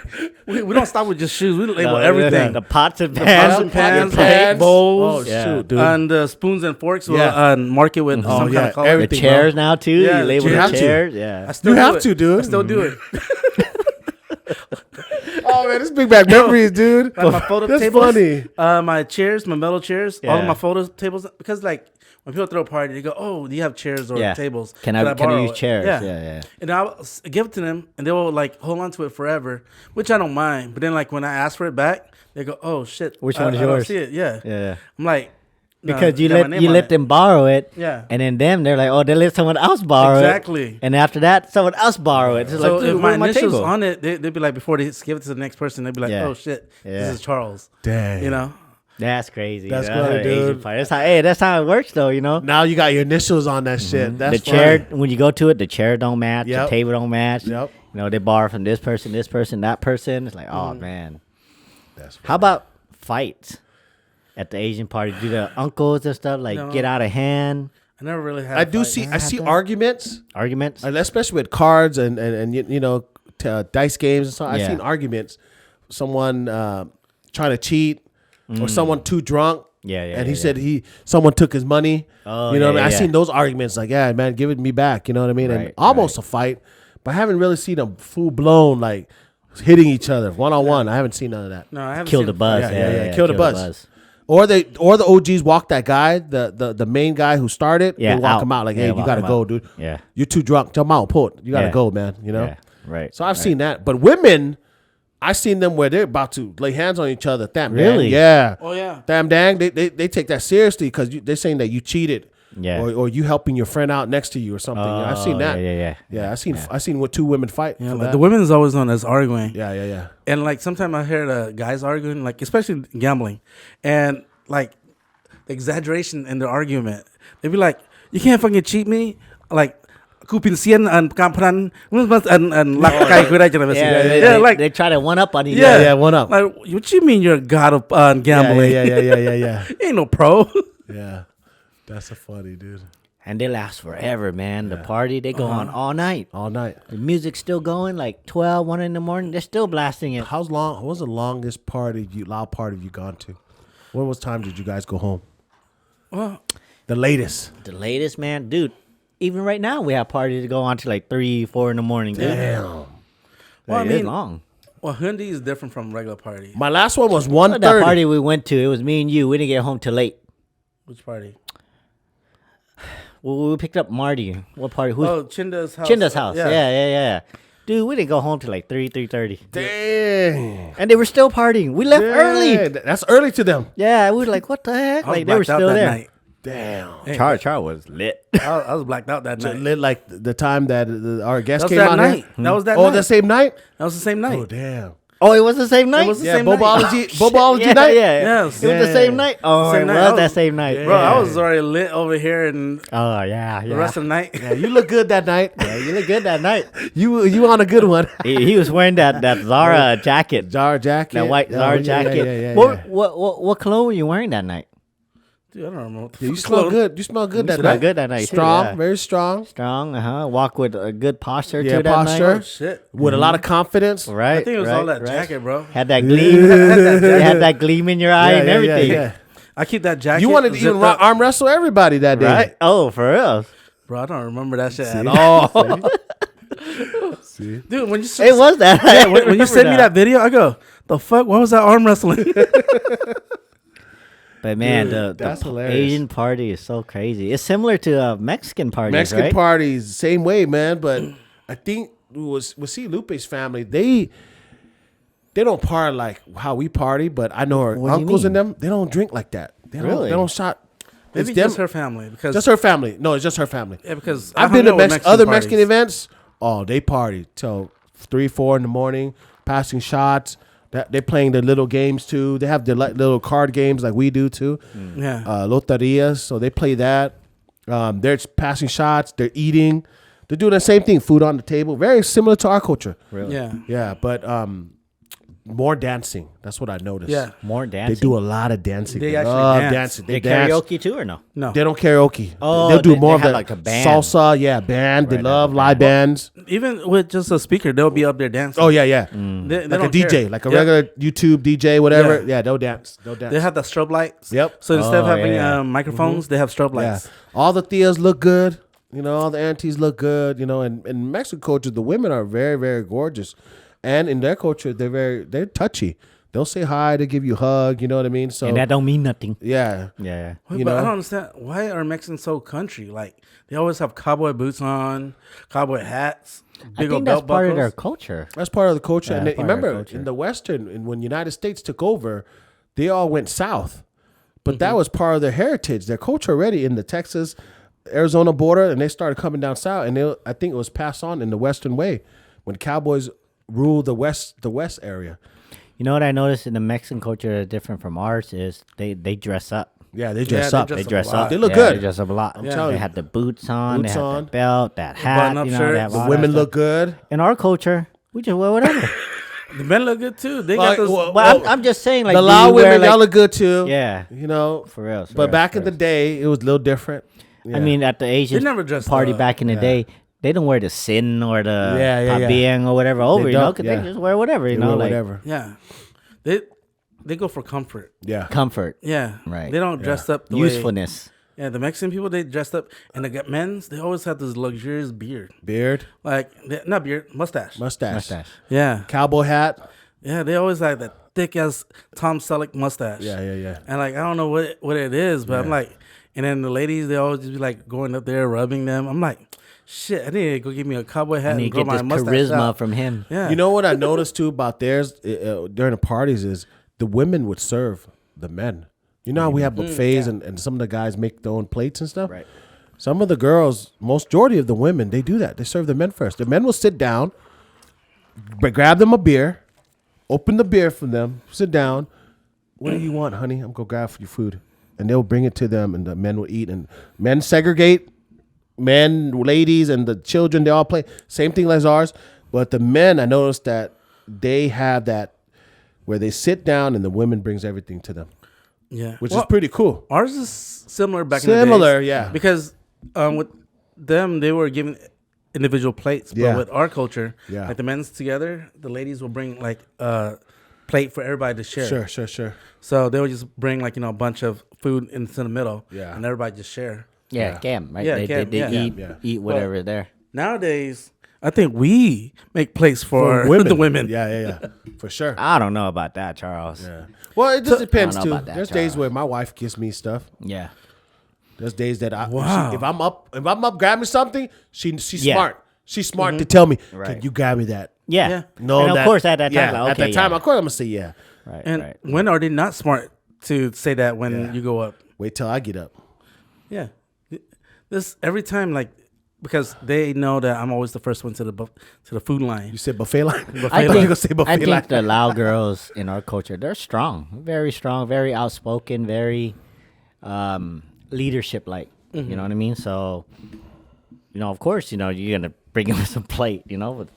we don't stop with just shoes. We label No, everything. The pots and pots pans. and pans, your plate, bowls. Oh yeah. shoot, dude. And spoons and forks will Yeah. mark it with some kind yeah, of color. The everything. chairs now, too. Yeah, you label you the have to. chairs. Yeah. I still You do have it. to, dude. I still do it. Oh man, this bring back memories, dude. Like my photo That's tables, funny. my chairs, my metal chairs, all of Yeah. my photo tables. Because like when people throw a party, they go, "Oh, do you have chairs or Yeah. tables? Can I borrow use it?" chairs? Yeah. And I'll give it to them, and they will like hold on to it forever, which I don't mind. But then like when I ask for it back, they go, "Oh shit, Which one is I don't yours?" see it. Yeah. Yeah. I'm like, no, Because you got my let name you on let it. them borrow it. Yeah. And then they're like, oh, they let someone else borrow Exactly. it. And after that, someone else borrow it. It's So like, dude, if my where's my initials table? on it, they'd be like, before they give it to the next person, they'd be like, Yeah. "Oh shit, Yeah. this is Charles." Dang. You know. That's crazy. That's how good, Asian dude. party- That's how it works, though. You know, Now you got your initials on that shit. That's the chair funny. when you go to it, the chair don't match, Yep. the table don't match. Yep. You know, they borrow from this person, that person. It's like, oh man. That's funny. How about fights at the Asian party? Do the uncles and stuff like No. get out of hand? I never really had. I a do fight. see. I have see that? arguments, Arguments? especially with cards and you know dice games and so. I've Yeah. seen arguments. Someone trying to cheat, or someone too drunk. Yeah, yeah, And he yeah, said someone took his money. Oh, you know yeah, what I mean? yeah, I seen those arguments like, yeah, man, give it me back. You know what I mean? And Right, almost a fight, but I haven't really seen them full blown like hitting each other one on one. I haven't seen none of that. No, I haven't Kill seen the a buzz. fight. Yeah. Kill the buzz. Or the OGs walk that guy, the main guy who started. Yeah, they walk out. him out like, hey, Yeah, you walk gotta him go, out. dude. Yeah. You're too drunk. Come out, pull it. You gotta Yeah. go, man. You know. Yeah, right. So I've right. seen that, but women, I seen them where they're about to lay hands on each other. Damn, Really? yeah. Oh yeah. Damn, dang, they take that seriously because they're saying that you cheated, Yeah. or you helping your friend out next to you or something. I've seen that. Yeah. I seen what two women fight. Yeah, for like that. the women's always known as arguing. Yeah. And like sometimes I hear the guys arguing, like especially gambling, and like the exaggeration in their argument. They'd be like, "You can't fucking cheat me." Like, kupin sian and kampran and lakai kuda jangan basi. Yeah, like they try to one up on each yeah, other. Yeah, one up. Like, what you mean you're a god of gambling? Yeah. You ain't no pro. Yeah. That's a funny dude. And they last forever, man. The party, they go on all night. All night. The music's still going, like 12, 1 in the morning. They're still blasting it. What was the longest loud party you gone to? What time did you guys go home? Well, The latest. The latest, man. Dude, even right now, we have parties that go on to like 3, 4 in the morning. Dude. Damn. well, Like, I it's mean, long. well, Hundi is different from regular party. My last one was That 1:30. party we went to, it was me and you. We didn't get home till late. Which party? We picked up Marty. What party? Who's Oh, Chinda's house. Chinda's house. Yeah. Dude, we didn't go home till like 3:30. Dang. And they were still partying. We left early. That's early to them. Yeah, we were like, what the heck? I was Like, they were blacked out still that there. night. Damn. Hey, Char was lit. I was blacked out that So night. lit like the time that our guest That was came that out night. here? That was that Oh, night. the same night? That was the same night. Oh, damn. Oh, it was the same night? It was the Yeah, same night. Bobology yeah, night? Yeah. Yes. It was the same night? Oh, Same it night. was I was- that same night. Bro, I was already lit over here and Oh, yeah. the rest of the night. Yeah, you look good that night. Yeah, you look good that night. You on a good one. He was wearing that Zara jacket. Zara jacket. That white Oh, Zara yeah, jacket. Yeah. What clothes were you wearing that night? Dude, I don't remember. What the Yeah, you fuck smell clothes. good. You smell good that smell night. good that night, too, Strong, yeah. very strong. Strong, Walk with a good posture, Yeah, too, that posture. Oh, night. shit. With a lot of confidence. Right. I think it was right, all that right. jacket, bro. Had that gleam. You had that gleam in your eye and everything. I keep that jacket. You wanted to even zipped up. arm wrestle everybody that day. Right? Oh, for real. Bro, I don't remember that shit at all. Dude, when you It was that. yeah, when you sent me that video, I go, the fuck? What was that arm wrestling? But man, Dude, the that's hilarious. Asian party is so crazy. It's similar to Mexican parties, Mexican right? parties, same way, man. But I think with see Lupe's family, they don't party like how we party. But I know her What do you uncles and mean? them, they don't drink like that. Really? They don't shot. Maybe It's them- just her family. Because Just her family. No, it's just her family. Yeah, because I've I been hung to out with other parties. Mexican events. Oh, they party till 3, 4 in the morning, passing shots. They're playing their little games too. They have their little card games like we do too. Yeah. Loterias. So they play that. They're passing shots. They're eating. They're doing the same thing. Food on the table. Very similar to our culture. Really? Yeah. Yeah, but more dancing. That's what I noticed. Yeah. More They dancing. do a lot of dancing. They They actually love dance. dancing. They dance. karaoke too or no? No. They don't karaoke. Oh, they'll do they more of have the like a band. salsa. Yeah, band. They Right, love okay. live bands. Even with just a speaker, they'll be up there dancing. Oh yeah. They Like a don't DJ, care. like a Yeah. regular YouTube DJ, whatever. Yeah. Yeah, they'll dance. They'll dance. They have the strobe lights. Yep. So instead of Oh, having yeah. microphones, they have strobe Yeah. lights. All the Theas look good. You know, all the aunties look good. You know, and in Mexican culture, the women are very, very gorgeous, and in their culture, they're touchy. They'll say hi, they give you a hug. You know what I mean? So And that don't mean nothing. yeah, Yeah. You But know? I don't understand why are Mexicans so country? Like they always have cowboy boots on, cowboy hats, I big think old that's belt part of their buckles. culture. that's part of the culture. Yeah, And part of their remember, culture. in the Western, and when United States took over, they all went south, but that was part of their heritage, their culture already in the Texas, Arizona border, and they started coming down south, and I think it was passed on in the Western way when cowboys ruled the west area. You know what I noticed in the Mexican culture that's different from ours is they dress up. Yeah, they dress they up. dress They dress a lot. up. They look Yeah, good. They dress up a lot. telling They you. had the boots on. Boots they had on. the belt, that hat. button-up You know, shirts. they have The all women that look stuff. good. In our culture, we just wear whatever. The men look good too. They Like, got those. well, But I'm just saying, like the do Lao you wear, women, like- y'all look good too. Yeah, You know, for real. but back in the day, it was a little different. I mean, at the Asian never dressed party up. back in the day, they don't wear the sin or the Yeah. tabiang or whatever over. You know, don't, 'cause yeah. they just wear whatever. You know, like whatever. yeah, they go for comfort. Yeah. comfort, Yeah, Right. They don't dress up the way. usefulness. Yeah, the Mexican people they dressed up, and the men's they always have this luxurious beard, Beard, like not beard, mustache. mustache. Yeah, Cowboy hat. yeah, they always like that thick as Tom Selleck mustache. Yeah. And like I don't know what it is, but I'm like, and then the ladies they always just be like going up there rubbing them. I'm like, shit, I need to go get me a cowboy hat I and need to grow get my this mustache charisma out. from him. Yeah, You know what I noticed too about theirs during the parties is the women would serve the men. You know how we have buffets and some of the guys make their own plates and stuff? Right. Some of the girls, majority of the women, they do that. They serve the men first. The men will sit down, grab them a beer, open the beer for them, sit down. What do you want, honey? I'm going to grab for your food. And they'll bring it to them and the men will eat. And men segregate. Men, ladies, and the children, they all play. Same thing as ours. But the men, I noticed that they have that where they sit down and the women brings everything to them, yeah, which is pretty cool. Ours is similar back in the Similar, days. yeah. Because with them, they were given individual plates. But Yeah. with our culture, Yeah. like the men's together, the ladies will bring like a plate for everybody to share. Sure. So they would just bring like, a bunch of food into the middle. Yeah. And everybody just share. Yeah, cam, right? Yeah, they cam, they yeah. eat eat whatever there. Nowadays, I think we make plates for, women. the women. Yeah. For sure. I don't know about that, Charles. Yeah. Well, it just depends I don't know too. about that, There's days Charles. where my wife gives me stuff. Yeah. There's days that Wow. if I'm up grabbing something, she's Yeah. smart. She's smart to tell me, Right. "Can you grab me that?" Yeah. Yeah. No, and of course at that time, yeah, like, at that okay, time, yeah. of course I'm gonna say yeah. Right. And right. when are they not smart to say that when Yeah. you go up? Wait till I get up. Yeah. This every time, like, because they know that I'm always the first one to the food line. You said buffet line. I I'm think, gonna say buffet I think line. the Lao girls in our culture, they're strong, very outspoken, very leadership like. Mm-hmm. You know what I mean? So, of course, you're gonna bring them some plate. But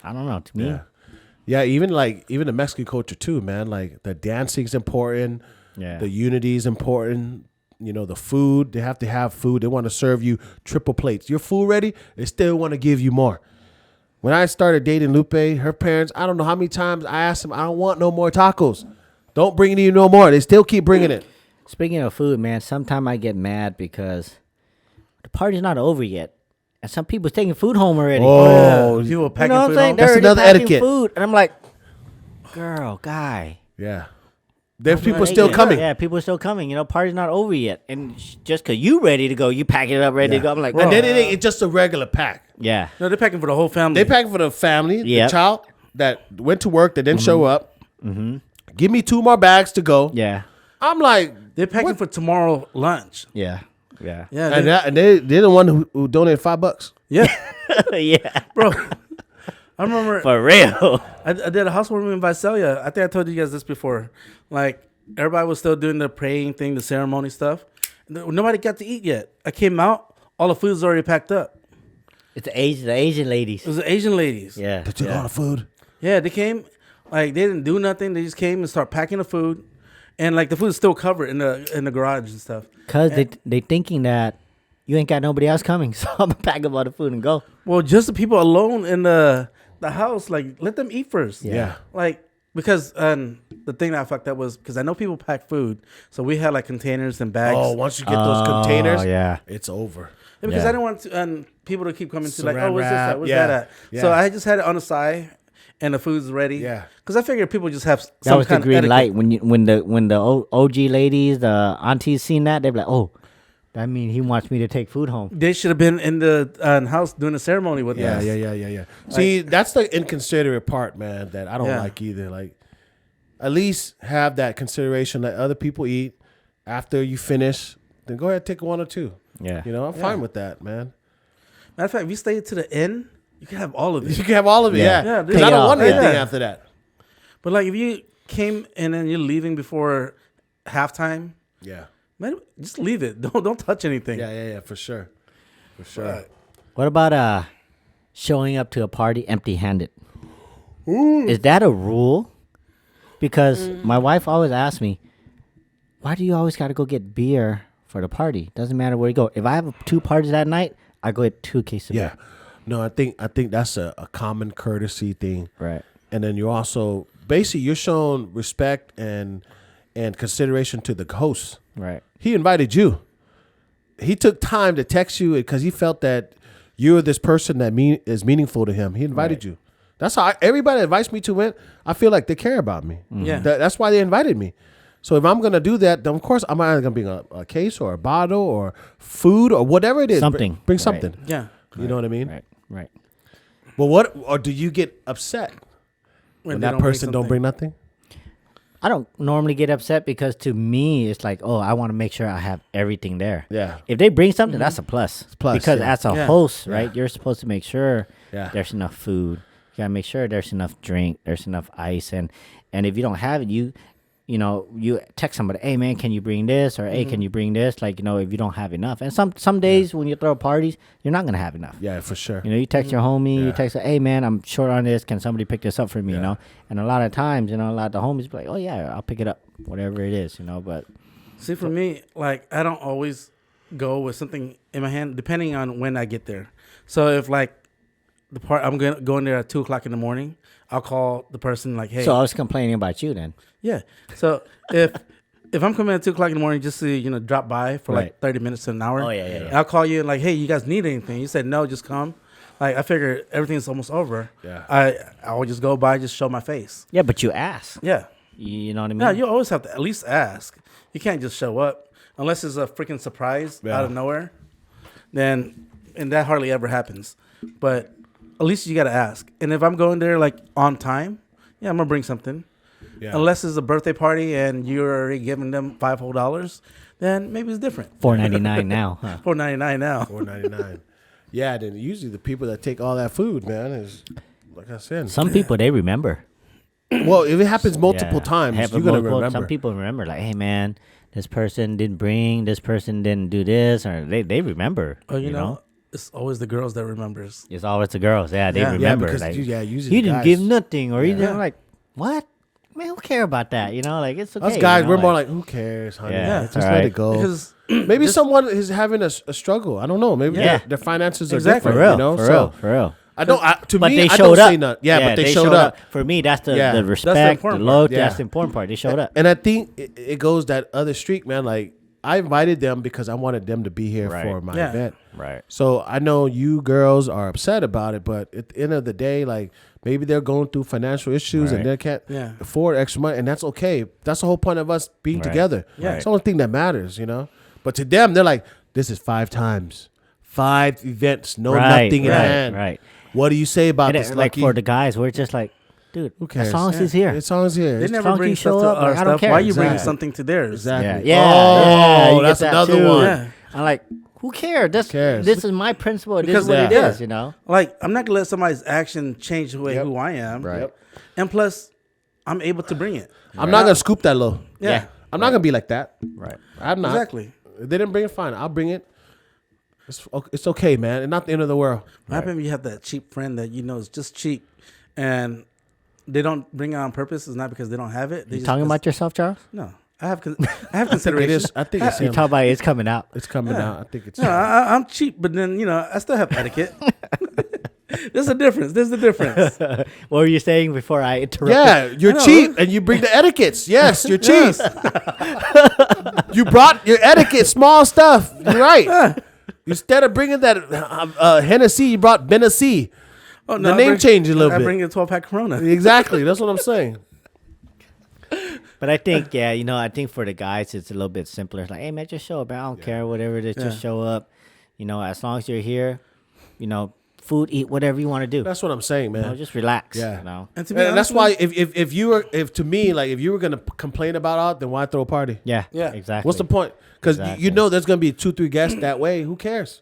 I don't know. To me, Yeah, even the Mexican culture too, man. Like the dancing's important. Yeah. The unity is important. The food, they have to have food. They want to serve you triple plates. Your food ready? They still want to give you more. When I started dating Lupe, her parents, I don't know how many times I asked them, I don't want no more tacos. Don't bring it in no more. They still keep bringing it. Speaking of food, man, sometimes I get mad because the party's not over yet, and some people's taking food home already. Oh, You were you packing know what I'm food saying? home? They're That's already another packing etiquette. Food, and I'm like, girl, guy. Yeah. There's people Hey, still yeah, coming. Yeah, people are still coming. Party's not over yet, and just because you ready to go, you pack it up, ready to go. I'm like, And then oh. it's just a regular pack. Yeah, No, they're packing for the whole family. They pack for the family, Yep. the child that went to work that didn't show up. Mm-hmm. Give me 2 more bags to go. yeah, I'm like, They're packing for tomorrow lunch. yeah. Yeah, and they're the one who donated $5. yeah, yeah, bro. I remember for real. I did a housewarming in Visalia. I think I told you guys this before. Like everybody was still doing the praying thing, the ceremony stuff. Nobody got to eat yet. I came out, all the food was already packed up. It's the Asian ladies. It was the Asian ladies. Yeah, They took all the food. Yeah, they came, like they didn't do nothing. They just came and start packing the food, and like the food is still covered in the garage and stuff. Cause they thinking that you ain't got nobody else coming, so I'm gonna pack up all the food and go. Well, just the people alone in the house, like let them eat first. Yeah. Like because the thing that I fucked up was because I know people pack food, so we had like containers and bags. Oh, once you get those containers, yeah. it's over. Because I didn't want to, people to keep coming to like, Saran oh, what's this wrap. at? What's that at? Yeah. So I just had it on the side, and the food's ready. Yeah. Because I figured people just have That some was the kind of green etiquette. light when the OG ladies, the aunties seen that, they're like, oh, that means he wants me to take food home. They should have been in the house doing a ceremony with us. Yeah. See, that's the inconsiderate part, man, that I don't like either. Like, at least have that consideration. Let other people eat. After you finish, then go ahead and take one or two. Yeah. You know, I'm fine with that, man. Matter of fact, if you stay to the end, you can have all of it. You can have all of it, Yeah. Yeah, Because I dude. don't want anything Yeah. after that. But like if you came and then you're leaving before halftime, Yeah. man, just leave it. Don't touch anything. Yeah, for sure. For sure. What about showing up to a party empty-handed? Is that a rule? Because my wife always asks me, why do you always got to go get beer for the party? Doesn't matter where you go. If I have 2 parties that night, I go get 2 cases of Yeah. beer. No, I think that's a common courtesy thing. Right. And then you also basically you're showing respect and consideration to the host. Right. He invited you. He took time to text you because he felt that you're this person that is meaningful to him. He invited you. That's how everybody that invites me to it. I feel like they care about me. Yeah. That's why they invited me. So if I'm gonna do that, then of course I'm either gonna bring a case or a bottle or food or whatever it is. Something. Bring Right. something. Yeah. You know what I mean? Right. But what or do you get upset when they that don't bring person don't something. bring nothing? I don't normally get upset because to me it's like, oh, I want to make sure I have everything there. Yeah. If they bring something, that's a plus. plus, Because yeah. as a Yeah. host, right, you're supposed to make sure Yeah. there's enough food. You gotta make sure there's enough drink, there's enough ice, and if you don't have it, you text somebody, hey man, can you bring this, or hey, can you bring this? Like, if you don't have enough, and some days when you throw parties, you're not gonna have enough. Yeah, for sure. You text your homie, you Yeah. text, hey man, I'm short on this. Can somebody pick this up for me? Yeah. And a lot of times, a lot of the homies be like, oh yeah, I'll pick it up, whatever it is, But See, for me, like I don't always go with something in my hand, depending on when I get there. So if like I'm going there at 2:00 in the morning, I'll call the person like, hey. so I was complaining about you then. Yeah. So if I'm coming at 2:00 in the morning just to drop by for Right. like 30 minutes to an hour, Oh, yeah. and I'll call you and like, hey, you guys need anything? You said no, just come. Like I figure everything's almost over. Yeah. I will just go by, just show my face. Yeah, but you ask. Yeah. You know what I mean? Yeah, you always have to at least ask. You can't just show up unless it's a freaking surprise out of nowhere. And that hardly ever happens. But at least you got to ask. And if I'm going there like on time, yeah, I'm gonna bring something. Yeah. Unless it's a birthday party and you're already giving them $5 whole, then maybe it's different. $4.99 now. Huh? $4.99 now. $4.99. Yeah, then usually the people that take all that food, man, is like I said. Some people they remember. Well, if it happens multiple Yeah. times, Happen you're gonna multiple- remember. Some people remember, like, hey man, this person didn't bring, this person didn't do this, or they remember. Oh, you know, it's always the girls that remembers. It's always the girls. Yeah, they Yeah. remember. because like, usually he the didn't guys- give nothing, or Yeah. they're like, what? Man, who care about that? Like it's okay. Us guys, we're more like, who cares, honey? Yeah, Just it's let alright. it go. Because Maybe just- someone is having a struggle. I don't know. Maybe Yeah. their finances are Exactly. different. for real, for real. I don't. To But me, they I showed don't up. say nothing. Yeah, but they showed up. For me, that's the Yeah. the That's the respect, the important loyalty. part. That's Yeah. the important part. They showed up. And I think it goes that other streak, man. Like I invited them because I wanted them to be here Right. for my Yeah. event. Right. So I know you girls are upset about it, but at the end of the day, like maybe they're going through financial issues Right. and they can't Yeah. afford extra money, and that's okay. That's the whole point of us being Right. together. Yeah. It's the only thing that matters, But to them, they're like, this is 5 times, 5 events, nothing in hand. Right. What do you say about And this, like Lucky? for the guys, we're just like, dude, Who cares? as long as Yeah. he's here. As long as here. They It's- never long as bring you stuff show to up, our like, I don't stuff. care. Why you bringing Exactly. something to theirs? Exactly. Yeah. Oh, you get that's that another too. one. Yeah. I'm like, who cares? cares? This is my principle. This Because- is what it yeah. is. Like, I'm not gonna let somebody's action change the way Yep. who I am. Right. Yep. And plus, I'm able to bring it. I'm not gonna scoop that low. Yeah. I'm not gonna be like that. Right. I'm not. Exactly. If they didn't bring it, fine. I'll bring it. It's okay, man. It's not the end of the world. What happens if you have that cheap friend that is just cheap, and they don't bring it on purpose? It's not because they don't have it. They You talking about yourself, Charles? No, I have I have It consideration. is. I think it's You him. talking about it's coming out. It's coming out. I think it's. No, I'm cheap, but then I still have etiquette. There's a difference. There's a difference. What were you saying before I interrupted? Yeah, you're I know. cheap and you bring the etiquettes. Yes, you're cheap. You brought your etiquette, small stuff. You're right. Instead of bringing that Hennessy, you brought Bennessee. Oh, the name changed a little bit. I bring a 12-pack Corona. Exactly. That's what I'm saying. But I think, I think for the guys, it's a little bit simpler. It's like, hey, man, just show up. I don't care, whatever it is, just show up. As long as you're here, food, eat, whatever you want to do. That's what I'm saying, man. Just relax. Yeah. And to me, that's why if you were gonna complain about it, then why throw a party? Yeah. Exactly. What's the point? Because there's gonna be 2-3 guests that way. Who cares?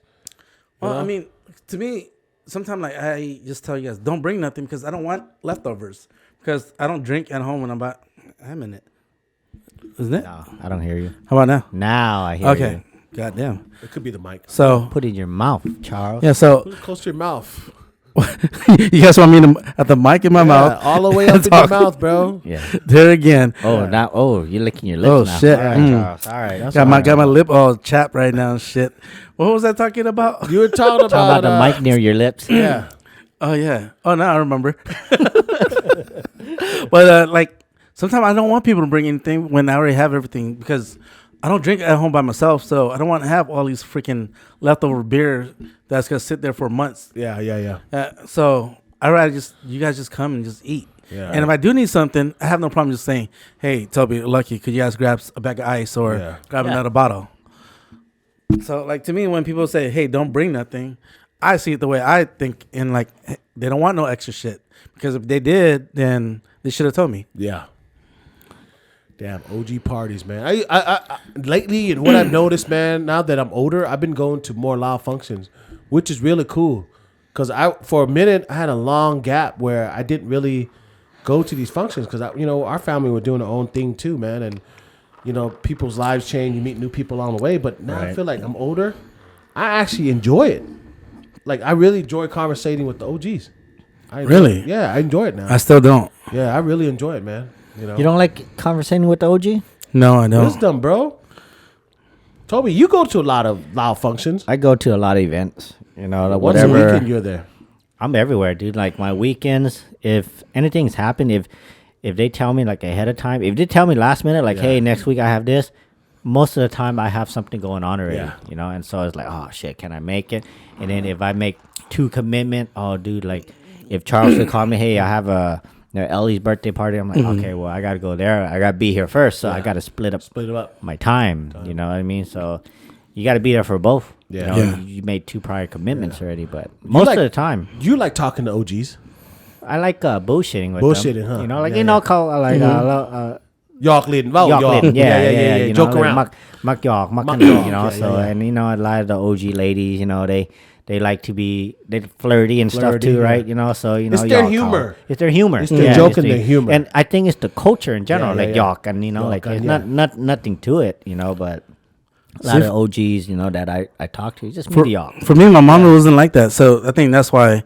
Well, I mean, to me, sometimes like I just tell you guys, don't bring nothing because I don't want leftovers. Because I don't drink at home when I'm in it. Isn't it? No, I don't hear you. How about now? Now I hear you. Okay. Goddamn. It could be the mic. So Put it in your mouth, Charles. yeah. So Put it close to your mouth. you guys want me to at the mic in my mouth? All the way up in your mouth, bro. Yeah. There again. You're licking your lips now. Shit. All right, Charles. All right. That's Got my lip all chapped right now and shit. What was I talking about? You were talking Talk about about the mic near your lips. Yeah. Oh yeah. Oh, now I remember. But like sometimes I don't want people to bring anything when I already have everything because I don't drink at home by myself, so I don't want to have all these freaking leftover beer that's gonna sit there for months. Yeah. So I rather you guys just come and just eat. Yeah. And if I do need something, I have no problem just saying, "Hey, Toby, Lucky, could you guys grab a bag of ice or grab another bottle?" So like to me, when people say, "Hey, don't bring nothing," I see it the way I think, and like they don't want no extra shit because if they did, then they should have told me. Yeah. Damn, OG parties, man. I lately, and what I've noticed, man, now that I'm older, I've been going to more loud functions, which is really cool. Because for a minute, I had a long gap where I didn't really go to these functions because, our family were doing their own thing too, man. And, people's lives change. You meet new people along the way. But now I feel like I'm older. I actually enjoy it. Like, I really enjoy conversating with the OGs. Really? Yeah, I enjoy it now. I still don't. Yeah, I really enjoy it, man. You don't like conversating with the OG? No, I don't. Wisdom, bro. Toby, you go to a lot of loud functions. I go to a lot of events. Once whatever. a weekend, you're there. I'm everywhere, dude. Like my weekends, if anything's happened, if they tell me like ahead of time, if they tell me last minute, like, hey, next week I have this, most of the time I have something going on already, and so it's like, oh shit, can I make it? And then if I make 2 commitment, oh dude, like if Charles would call me, hey, I have Ellie's birthday party, I'm like, okay, well I gotta go there, I gotta be here first, so I gotta split up my time. You know what I mean? So you gotta be there for both. You made 2 prior commitments already, but most of the time you like talking to OGs. I like bullshitting with them. Huh? Call like York Lin, yeah. Joke around, muck York, and a lot of the OG ladies, they like to be flirty and stuff too, right? So it's their humor. It's their humor. It's their joke and their humor. And I think it's the culture in general, York, and there's not nothing to it, but a lot of OGs, that I talk to, just me York. For me, my mom wasn't like that, so I think that's why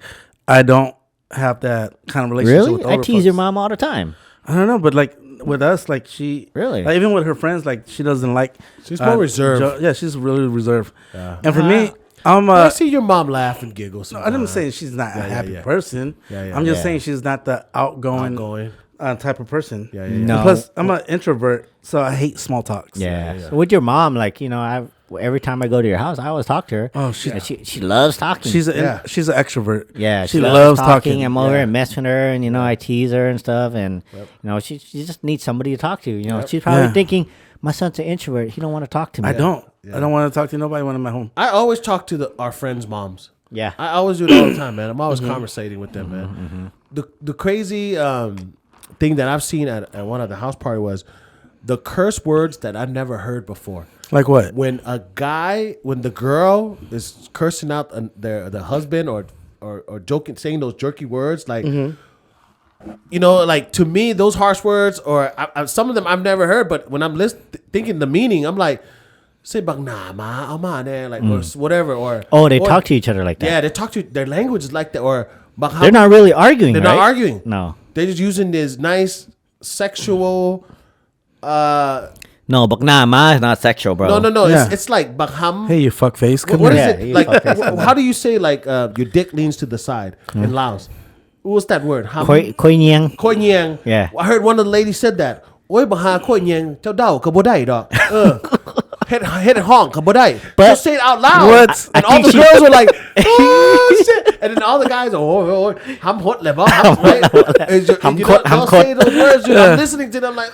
I don't have that kind of relationship. Really? With I tease your mom all the time. I don't know, but like with us, like she really, like, even with her friends, like she doesn't like. She's more reserved. She's really reserved. Yeah. And for me, I see your mom laugh and giggle. No, I didn't say she's not a happy person. I'm just saying she's not the outgoing type of person. No. Plus, I'm an introvert, so I hate small talks. So with your mom, like every time I go to your house, I always talk to her. Oh, she loves talking. She's an extrovert. Yeah, she loves talking. I'm over and mess with her, and I tease her and stuff, and she just needs somebody to talk to. She's probably thinking, my son's an introvert. He don't want to talk to me. I don't. I don't want to talk to nobody when I'm at home. I always talk to our friends' moms. Yeah, I always do it all the time, man. I'm always conversating with them, man. The crazy thing that I've seen at one of the house party was the curse words that I've never heard before. Like what? When the girl is cursing out the husband or joking, saying those jerky words, like, like to me, those harsh words, or some of them I've never heard, but when I'm thinking the meaning, I'm like, say bang na ma ama like or whatever, or they talk to each other like that. Yeah, they talk to their language is like that, or they're not really arguing. They're not arguing. No, they're just using this nice sexual. No, baknama is not sexual, bro. No. Yeah. It's like bakham. Hey, you fuck face. What is it? Like, how do you say like your dick leans to the side in Laos? What's that word? Khoi nyang. Khoi nyang. Yeah. I heard one of the ladies said that. Oi baha khoi nyang. Chao dao ka bo dai dok. hit honk, but just say it out loud. What? And all the girls were like, oh shit! And then all the guys, I'm hot level, don't say those words. Dude. I'm listening to them like,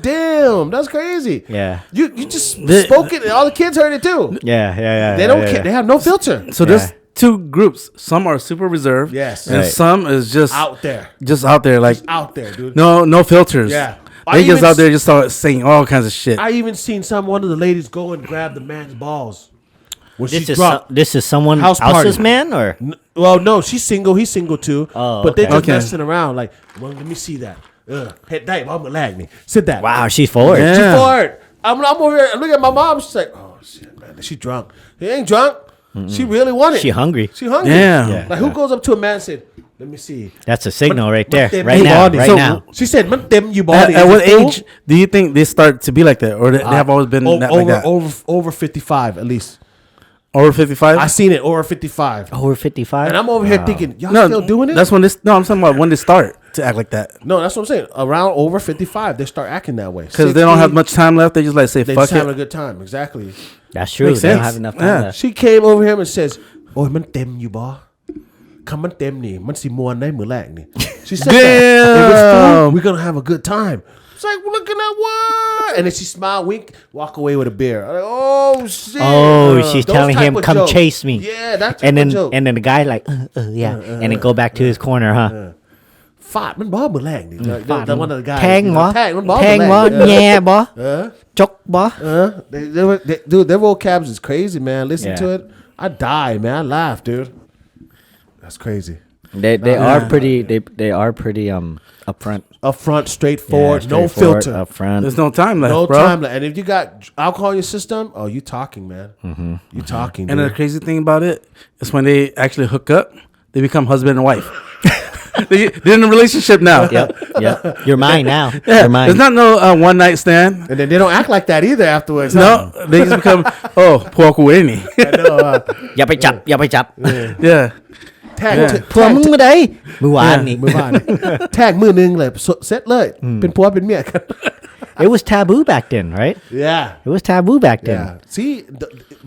damn, that's crazy. Yeah, you just spoke it, and all the kids heard it too. Yeah. They don't care. They have no filter. So there's two groups. Some are super reserved. Yes. And some is just out there. Just out there, like out there, dude. No filters. Yeah. They just out there just start saying all kinds of shit. I even seen one of the ladies go and grab the man's balls. This is someone else's man, or no, she's single. He's single too. Oh, but they're just messing around. Like, well, let me see that. Head dive. I'm gonna lag me. Sit that. Wow, she's forward. Yeah. She's forward. I'm over here. I look at my mom. She's like, oh shit, man, she drunk. He ain't drunk. She really wanted. She hungry. She hungry. Yeah. Like who goes up to a man and said, "Let me see." That's a signal right there, But right now, right So- now. She said, "Man, you body." At what age do you think they start to be like that, or they have always been like that? Over 55 at least. Over 55? I seen it over 55. Over 55, And I'm over here thinking, y'all No, still doing it? That's when this. No, I'm talking about when they start to act like that. No, that's what I'm saying. Around over 55, they start acting that way. Because they don't have much time left. They just like say, They fuck just having a it. good time. Exactly. That's true. Makes They don't sense. have enough time Yeah. left. She came over him and says, "Oh, man, tem you ba? Come on, tem ni. Man, si mo na mo lag ni." She said that. We're gonna have a good time. It's like, looking at what? And then she smiled, wink, walk away with a beer. I'm like, oh shit! Oh, she's Those telling type him, of "Come jokes. chase me." Yeah, that's and then joke. and then the guy like, and then go back to his corner, huh? Fat man, bob mo lag ni. The one of the guys. Tang mo, Tang man, bob tang mo, yeah, bo, chok bo. Their vocabs is crazy, man. Listen Yeah. to it. I die, man. I laugh, dude. That's crazy. They are pretty upfront. Upfront, straightforward, no straightforward, filter. upfront. There's no time left, No bro. time left. And if you got alcohol in your system, oh, you talking, man. You talking, And dude. the crazy thing about it is when they actually hook up, they become husband and wife. They're in a relationship now. Yep. You're mine now. Yeah. You're mine. There's not no one night stand. And then they don't act like that either afterwards. No, they just become porkueni. I know. อย่าไปจับอย่าไปจับ Yeah. Tag, Yeah. ผัวมึงเมื่อใดเมื่อวานนี่ tag มือนึงเลยเสร็จเลยเป็นผัวเป็นเมียกัน It was taboo back then, right? Yeah. It was taboo back then. Yeah. See,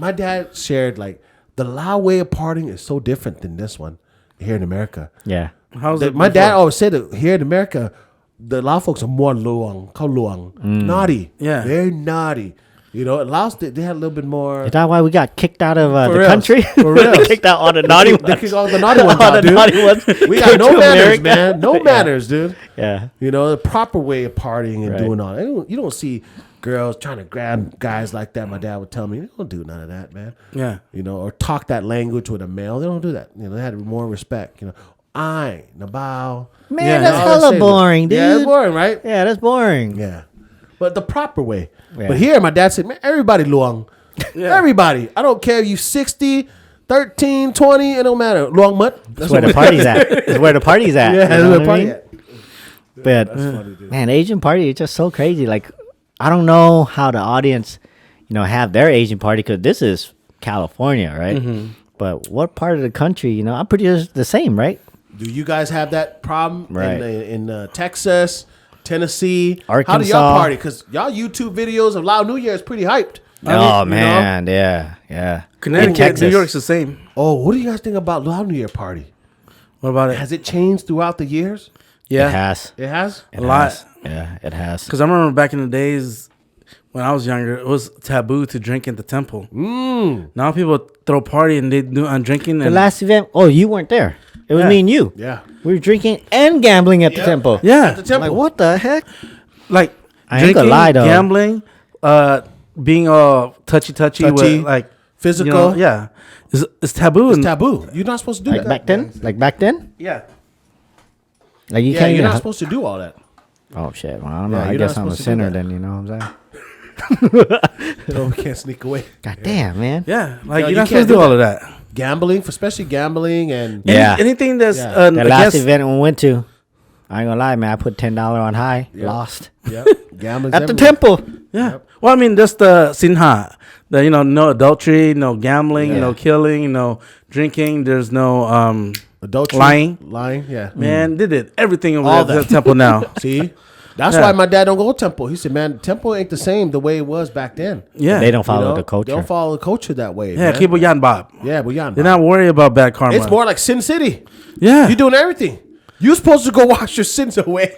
my dad shared like the Lao way of partying is so different than this one here in America. Yeah. How's it My dad before? always said that here in America, the Lao folks are more naughty. Yeah. Very naughty. You know, Laos, they had a little bit more. Is that why we got kicked out of the reals. country? For reals. They kicked out all the naughty They ones. kick all the naughty ones All out, the dude. naughty ones We got no to manners, America. man. No Yeah. manners, dude. Yeah. You know, the proper way of partying and Right. doing all that. You don't see girls trying to grab guys like that. My dad would tell me, they don't do none of that, man. Yeah. You know, or talk that language with a male. They don't do that. You know, they had more respect. You know, I, Nabao. Man, Yeah. that's All that hella shit. boring, dude. Yeah, it's boring, right? Yeah, that's boring. Yeah. But the proper way. Yeah. But here, my dad said, man, everybody luang. Yeah. Everybody. I don't care if you 60, 13, 20, it don't matter. Luang mut. That's where the party's at. It's where the party's at. Yeah, you that's know where what the I party mean? at. But funny, dude. man, Asian party is just so crazy. Like, I don't know how the audience, have their Asian party because this is California, right? But what part of the country, I'm pretty sure it's the same, right? Do you guys have that problem Right. in Texas, Tennessee? How do Arkansas. y'all party? Because y'all YouTube videos of Lao New Year is pretty hyped. Oh you man, yeah. Connecticut, Texas. New York's the same. Oh, what do you guys think about Lao New Year party? What about it? Has it changed throughout the years? Yeah. It has. It has? It A lot. has. Yeah, it has. Because I remember back in the days when I was younger, it was taboo to drink at the temple. Now people throw party and they do drinking. The And last event, you weren't there. It was Yeah. me and you. Yeah. We were drinking and gambling at the temple. Yeah. At the temple. Like, what the heck? like I ain't drinking, gonna lie, though. gambling, being touchy Touchy, with like physical. yeah, it's taboo. It's and, taboo. You're not supposed to do Like that. back then? Like back then? Yeah. Like you Yeah, can't you're even. not supposed to do all that. Oh shit! Well, I don't know. Yeah, I you're guess not I'm a supposed to do sinner that. then. You know what I'm saying? No, we can't sneak away. God damn, man. Yeah, like No, you're you not supposed can't to do do all of that. Gambling, especially gambling and Yeah. Anything that's Yeah. The I last guess- event we went to, I ain't gonna lie, man. I put $10 on high, lost yep, gambling at the temple. Yeah. Well, I mean, that's the sinha. The no adultery, no gambling, no killing, no drinking. There's no adultery, lying. lying. Yeah, Man, they did everything over All there at that. the temple now. See, That's why my dad don't go to temple. He said, man, temple ain't the same the way it was back then. Yeah. They don't follow the culture. They don't follow the culture that way. Yeah, man. keep a yan bob. Yeah, but yan They're not worried about bad karma. It's more like Sin City. Yeah. You're doing everything. You're supposed to go wash your sins away.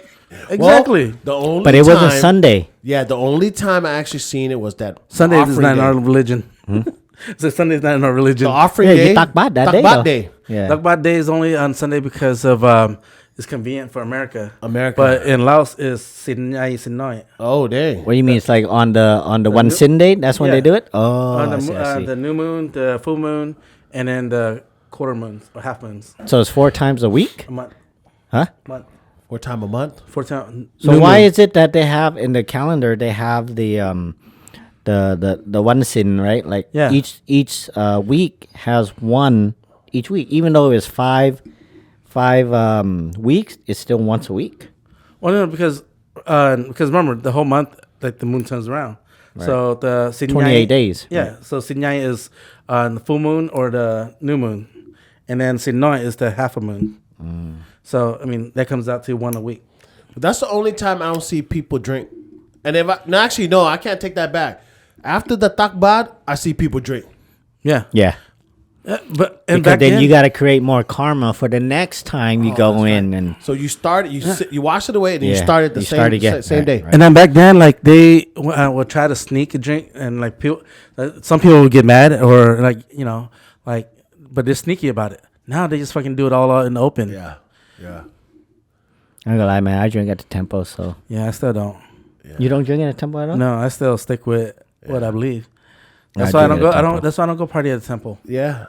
Exactly. Well, the only But it time, wasn't Sunday. Yeah, the only time I actually seen it was that Sunday is offering not in day. our religion. So Sunday's not in our religion. The offering Yeah, day. you takbat that day, Takbat though. day. Yeah. Takbat Day is only on Sunday because of it's convenient for America. America. But in Laos is Sinai Sinoi. Oh, dang. What do you mean? It's like on the one sin day? That's when yeah. they do it? Oh, On I see, I see. the new moon, the full moon, and then the quarter moons or half moons. So it's 4 times a week? A month. Huh? Month. 4 times a month? 4 times. So why is it that they have in the calendar, they have the one sin, right? Like Yeah. each week has one each week. Even though it's five weeks, it's still once a week. Well, no, because remember the whole month, like the moon turns around. So the Sinai, 28 days. Yeah. So Sinai is on the full moon or the new moon, and then Sinoi is the half a moon. So I mean that comes out to 1 a week. That's the only time I don't see people drink. And if I can't take that back. After the takbad, I see people drink. Yeah. Yeah. But and Because back then then you got to create more karma for the next time you go in and So you start, you wash it away, and then you Yeah, start it the you start again. same Right, day. right. And then back then, like they would try to sneak a drink, and like people, some people would get mad or but they're sneaky about it. Now they just fucking do it all out in the open. Yeah. I'm gonna lie, man, I drink at the tempo, so Yeah, I still don't. you don't drink at the tempo at all? No, I still stick with what I believe. That's I why I drink don't at go. the temple. That's why I don't go party at the temple. Yeah.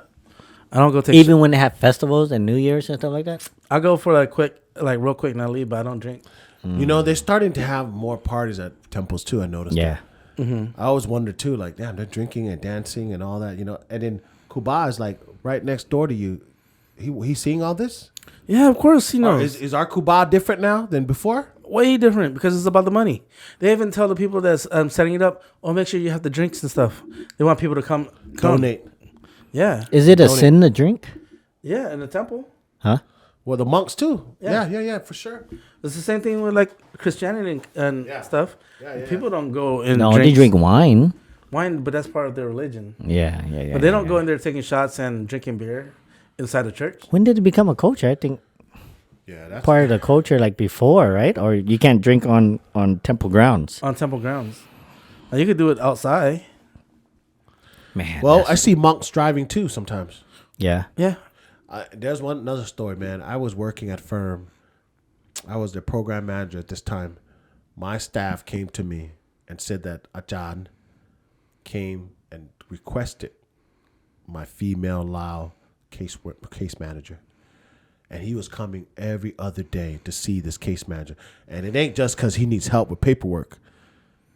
I don't go take. Even when they have festivals and New Year's and stuff like that? I go for real quick, and I leave, but I don't drink. You know, they're starting to have more parties at temples too, I noticed. Yeah. I always wonder too, like, damn, they're drinking and dancing and all that, And then Kuba is like right next door to you. He's seeing all this? Yeah, of course he Or knows. is our Kuba different now than before? Way different because it's about the money. They even tell the people that's setting it up, "Oh, make sure you have the drinks and stuff." They want people to come Donate. Yeah, Is it a sin to drink? yeah, in the temple. Huh? Well, the monks too. Yeah. Yeah, for sure. It's the same thing with like Christianity and Yeah. stuff. Yeah. People don't go and No, drink they drink wine. wine, but that's part of their religion. Yeah. But they don't go in there taking shots and drinking beer inside the church. When did it become a culture? I think Yeah, that's part of the culture like before, right? Or you can't drink on temple grounds. On temple grounds. Now, you could do it outside. Man. well. that's- I see monks driving too sometimes. yeah. Yeah. There's another story, man. I was working at firm. I was the program manager at this time. My staff came to me and said that Ajahn came and requested my female Lao case manager. And he was coming every other day to see this case manager. And it ain't just because he needs help with paperwork.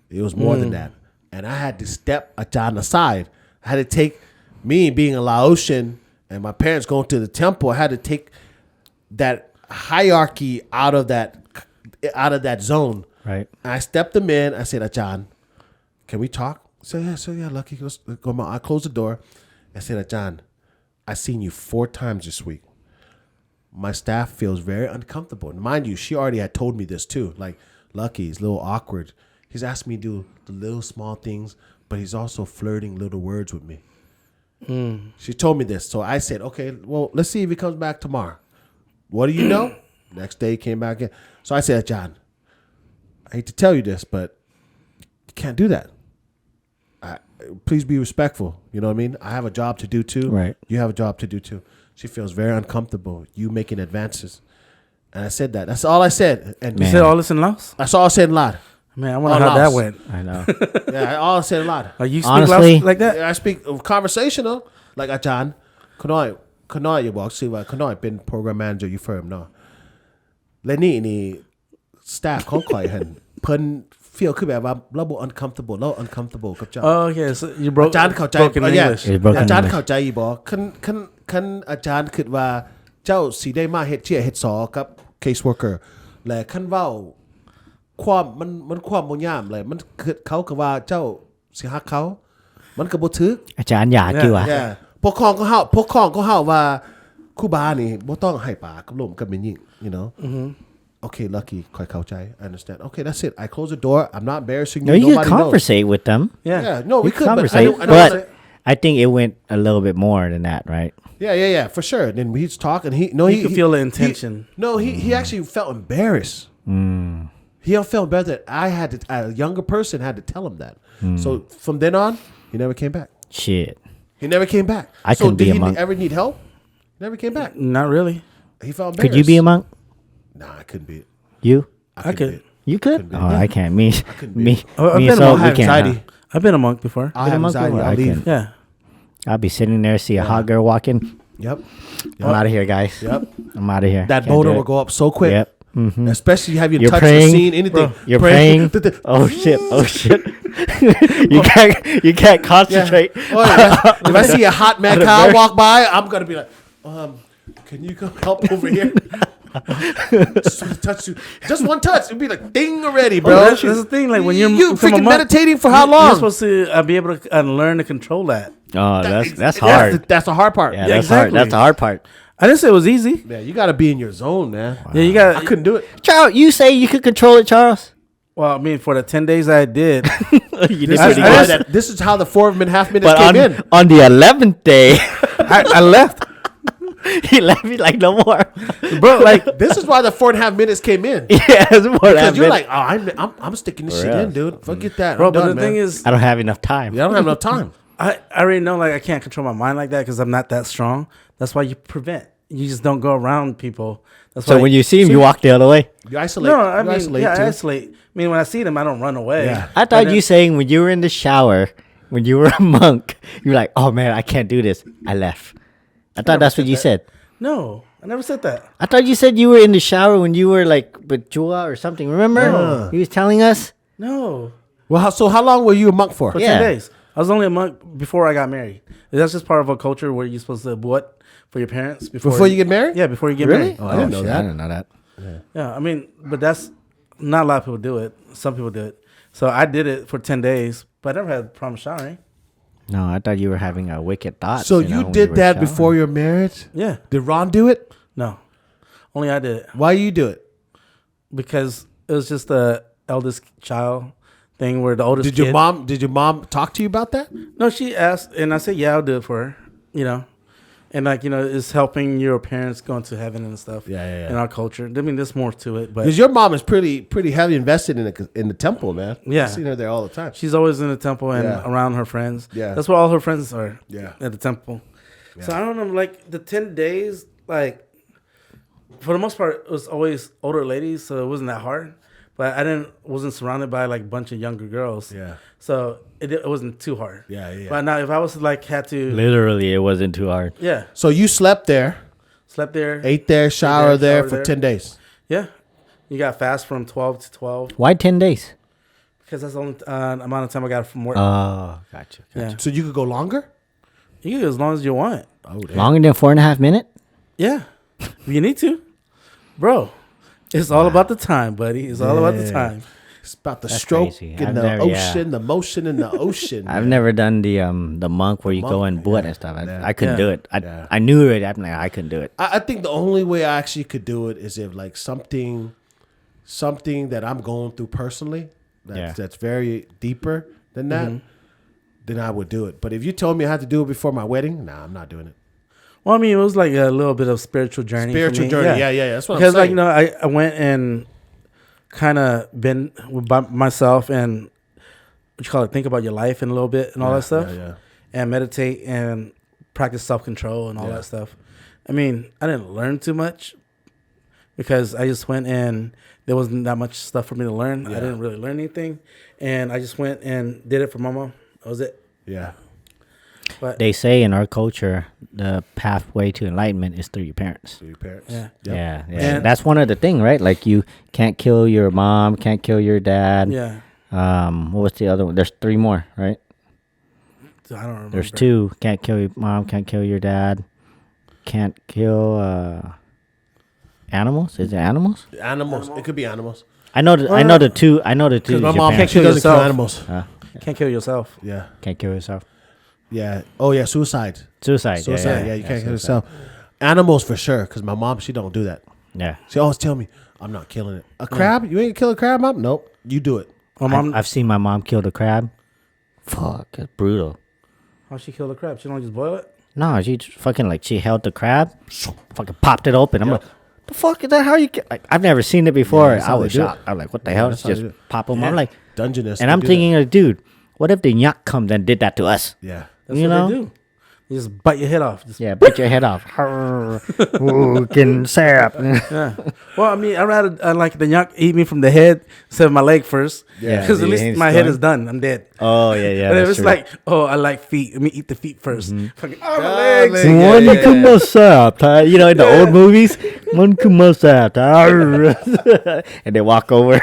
It was more than that. And I had to step Ajahn aside. I had to take me being a Laotian and my parents going to the temple. I had to take that hierarchy out of that zone. Right. And I stepped him in. I said, Ajahn, can we talk? He said, yeah, Lucky. Let's go. I closed the door. I said, Ajahn, I seen you 4 times this week. My staff feels very uncomfortable. And mind you, she already had told me this too. Like, Lucky is a little awkward. He's asked me to do the little small things, but he's also flirting little words with me. She told me this. So I said, okay, well, let's see if he comes back tomorrow. What do you know? Next day he came back again. So I said, John, I hate to tell you this, but you can't do that. Please be respectful. You know what I mean? I have a job to do too. Right. You have a job to do too. She feels very uncomfortable. You making advances. And I said that. That's all I said. And You said all this in Laos? that's all I said in Lad. Man, I wonder how Laos. that went. I know. Yeah, all I said in Lad. Like you speak Honestly- Laos like that? I speak conversational. Like Ajahn, Kanoi, you walk, see what Kanoi been program manager, you firm, no. และนี่ staff ของข่อยหั่นเพิ่น feel คือแบบว่าเราบ่ uncomfortable เรา uncomfortable กับเจ้า Oh, okay. So you broke. อาจารย์เข้าใจ broken English. It's broken อาจารย์ English เข้าใจบ่คันอาจารย์คิดว่าเจ้าสิได้มาเฮ็ดเชี่ยเฮ็ดสอกับ case worker และคันเว้าความมันความบ่ยามเลยมันคือเขาก็ว่าเจ้าสิฮักเขามันก็บ่ถึก อาจารย์อยากอยู่อ่ะ Yeah. พวกของก็เฮาว่าครูบานี่บ่ต้องให้ปากกับลมกับแม่นยิ่ง you know okay, lucky, I understand. Okay, that's it. I close the door. I'm not embarrassing you. No, you Nobody could knows. conversate with them. Yeah, no, we You could, but conversate, but I think it went a little bit more than that, right? Yeah, for sure. And then he's talking. He could feel the intention. He actually felt embarrassed. He felt embarrassed that a younger person had to tell him that. So from then on, he never came back. Shit. He never came back. I couldn't be a monk. Ever need help? Never came back. Not really. He felt embarrassed. Could you be a monk? Nah, I couldn't be it. You? I could. You could? Oh, I can't. Me I've and been so a monk. we can't. I've been a monk before. I have anxiety. I'll leave. Yeah. I'll be sitting there, see a hot girl walking. Yep. I'm out of here, guys. Yep. I'm out of here. That Can't boulder do will it. go up so quick. Yep. Mm-hmm. Especially have you You're touched praying, the scene, anything. bro, you're praying. Oh shit! Oh shit! you can't concentrate. Yeah. Oh, yeah. If I see a hot mad cow walk by, I'm gonna be like, can you come help over here? Just one touch, it'd be like ding already, bro. That's the thing. Like when you freaking meditating for how long? You're supposed to be able to learn to control that. Oh, that's hard. That's the hard part. Yeah, that's hard. That's the hard part. I didn't say it was easy. Yeah, you got to be in your zone, man. Wow. Yeah, you got. I couldn't do it. Charles, you say you could control it, Charles? Well, I mean, for the 10 days I did. This is how the 4.5 minutes came in. On the 11th day, I left. He left me like no more, bro. Like this is why the 4.5 minutes came in. Yeah, it's more because you're like, I'm sticking this shit in, dude. Forget that, bro. I'm But done, the thing is, I don't have enough time. Yeah, I don't have enough time. I already know, like, I can't control my mind like that because I'm not that strong. That's why you prevent. You just don't go around people. That's so why when you see him, you walk the other way. You isolate. No, I mean, isolate I too. isolate. I mean, when I see them, I don't run away. Yeah. I thought you saying when you were in the shower, when you were a monk, you're like, oh man, I can't do this. I left. I thought that's what you said. No, I never said that. I thought you said you were in the shower when you were like with Jua or something. Remember? No. He was telling us. No. Well, so how long were you a monk for? For 10 days. I was only a monk before I got married. That's just part of a culture where you're supposed to what for your parents before you get married. Yeah, before you get really? married. Oh, I didn't know that. I didn't know that. Yeah, I mean, but that's not a lot of people do it. Some people do it. So I did it for 10 days, but I never had a problem showering. No, I thought you were having a wicked thought. So you did that before your marriage? Yeah. Did Ron do it? No, only I did it. Why you do it? Because it was just the eldest child thing where the oldest Did your mom talk to you about that? No, she asked, and I said, yeah, I'll do it for her, And like, it's helping your parents going to heaven and stuff. Yeah. In our culture. I mean, there's more to it, but because your mom is pretty heavy invested in the temple, man. Yeah. I've seen her there all the time. She's always in the temple and around her friends. Yeah. That's where all her friends are. Yeah. At the temple. Yeah. So I don't know, like the 10 days, like for the most part, it was always older ladies, so it wasn't that hard. But I wasn't surrounded by like a bunch of younger girls. Yeah. So it wasn't too hard. Yeah. But now if I was like had to literally, it wasn't too hard. Yeah. So you slept there, ate there, shower there for 10 days. Yeah. You got fast from 12 to 12. Why 10 days? Because that's the only amount of time I got from work. Oh, gotcha. Yeah. So you could go longer? You can go as long as you want. Oh, damn. Longer than 4.5 minutes? Yeah. If you need to. Bro, it's all about the time, buddy. It's all about the time. It's about the stroke in the ocean, the motion in the ocean. I've never done the monk where you go and boot and stuff. I couldn't do it. I knew it. I'm like, I couldn't do it. I think the only way I actually could do it is if like something that I'm going through personally that's very deeper than that, then I would do it. But if you told me I had to do it before my wedding, nah, I'm not doing it. Well, I mean, it was like a little bit of spiritual journey. Spiritual journey, yeah. That's what because, I'm saying. like, I went and kind of been by myself and think about your life in a little bit and all that stuff, and meditate and practice self-control and all that stuff. I mean, I didn't learn too much because I just went and there wasn't that much stuff for me to learn. I didn't really learn anything, and I just went and did it for mama. That was it. Yeah. But they say in our culture, the pathway to enlightenment is through your parents. Through your parents. Yeah. Yep. Yeah. And that's one of the things, right? Like you can't kill your mom, can't kill your dad. Yeah. What was the other one? There's 3 more, right? I don't remember. There's 2. Can't kill your mom, can't kill your dad. Can't kill animals. Is it animals? Animals. It could be animals. I know the 2. I know the 2. My mom doesn't kill animals. Can't kill yourself. Yeah. Can't kill yourself. Yeah. Oh yeah. Suicide. Yeah, you can't kill yourself. Animals for sure. Because my mom, she don't do that. Yeah. She always tell me, I'm not killing it. A crab? You ain't kill a crab, Mom? Nope. You do it. I've seen my mom kill the crab. Fuck, it's brutal. How she kill the crab? She don't just boil it? No, she just fucking like she held the crab, fucking popped it open. I'm like, the fuck is that? How you get? Like, I've never seen it before. I was shocked. I'm like, what the hell? It's just pop them. I'm like, Dungeness. and I'm thinking, dude, what if the nyak comes and did that to us? Yeah, that's what they do. You just bite your head off. Bite your head off. Fucking sap. Yeah. Well, I mean, I like the nyak eat me from the head instead of my leg first. Yeah. Because at least my head is done. I'm dead. Oh, yeah. But if it's like, I like feet. Let me eat the feet first. Fucking, my legs. One sap. You know, in the old movies, one sap. And they walk over.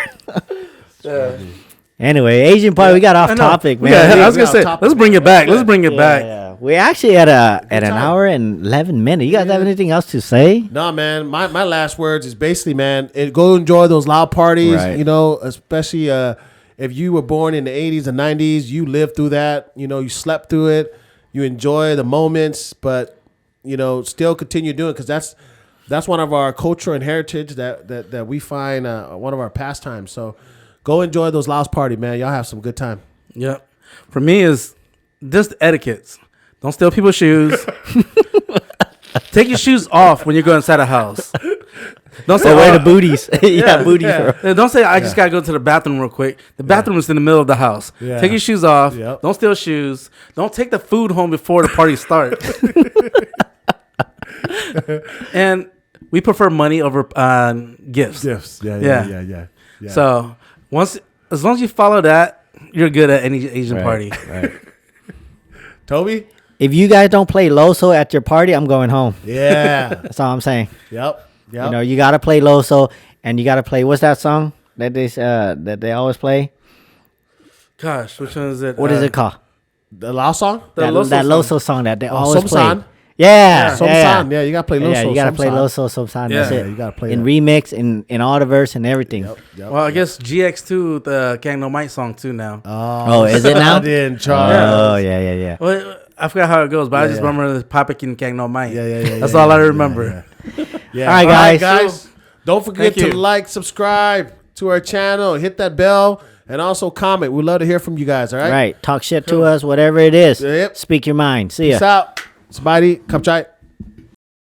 Anyway, Asian party, we got off topic, man. I was gonna say, let's bring it back. Let's bring it back. Yeah. We actually at an hour and 11 minutes. You guys have anything else to say? No, man. My last words is basically, man, go enjoy those loud parties. Right. You know, especially if you were born in the 80s and 90s, you lived through that. You know, you slept through it. You enjoy the moments, but you know, still continue doing it because that's one of our culture and heritage that we find one of our pastimes. So. Go enjoy those lounge party, man. Y'all have some good time. Yep. For me, is just etiquettes. Don't steal people's shoes. Take your shoes off when you go inside a house. Don't say wear the booties. Booties. Yeah. Don't say I just gotta go to the bathroom real quick. The bathroom is in the middle of the house. Yeah. Take your shoes off. Yep. Don't steal shoes. Don't take the food home before the party starts. And we prefer money over gifts. Yeah. So as long as you follow that, you're good at any Asian party. Right. Toby? If you guys don't play Loso at your party, I'm going home. Yeah. That's all I'm saying. Yep. You know, you got to play Loso, and you got to play, what's that song that they always play? Gosh, which one is it? What is it called? The Lao song? That Loso song that they always play. Somsan. Yeah. Somsan. Yeah, you got to play Loso. Yeah, you got to play Loso, Somsan. Yeah, that's it. You got to play in remix, in all the verse and everything. Yep. Well, I guess GX2, the Gang No Might song too now. Oh, is it now? Oh, yeah. Well, I forgot how it goes, but I just remember the Papik and Gang No Might. Yeah. That's all I remember. Yeah. All right, guys. Don't forget to like, subscribe to our channel, hit that bell, and also comment. We'd love to hear from you guys, all right? Right. Talk shit to us, whatever it is. Yep. Speak your mind. See ya. Peace out. Spidey, come try.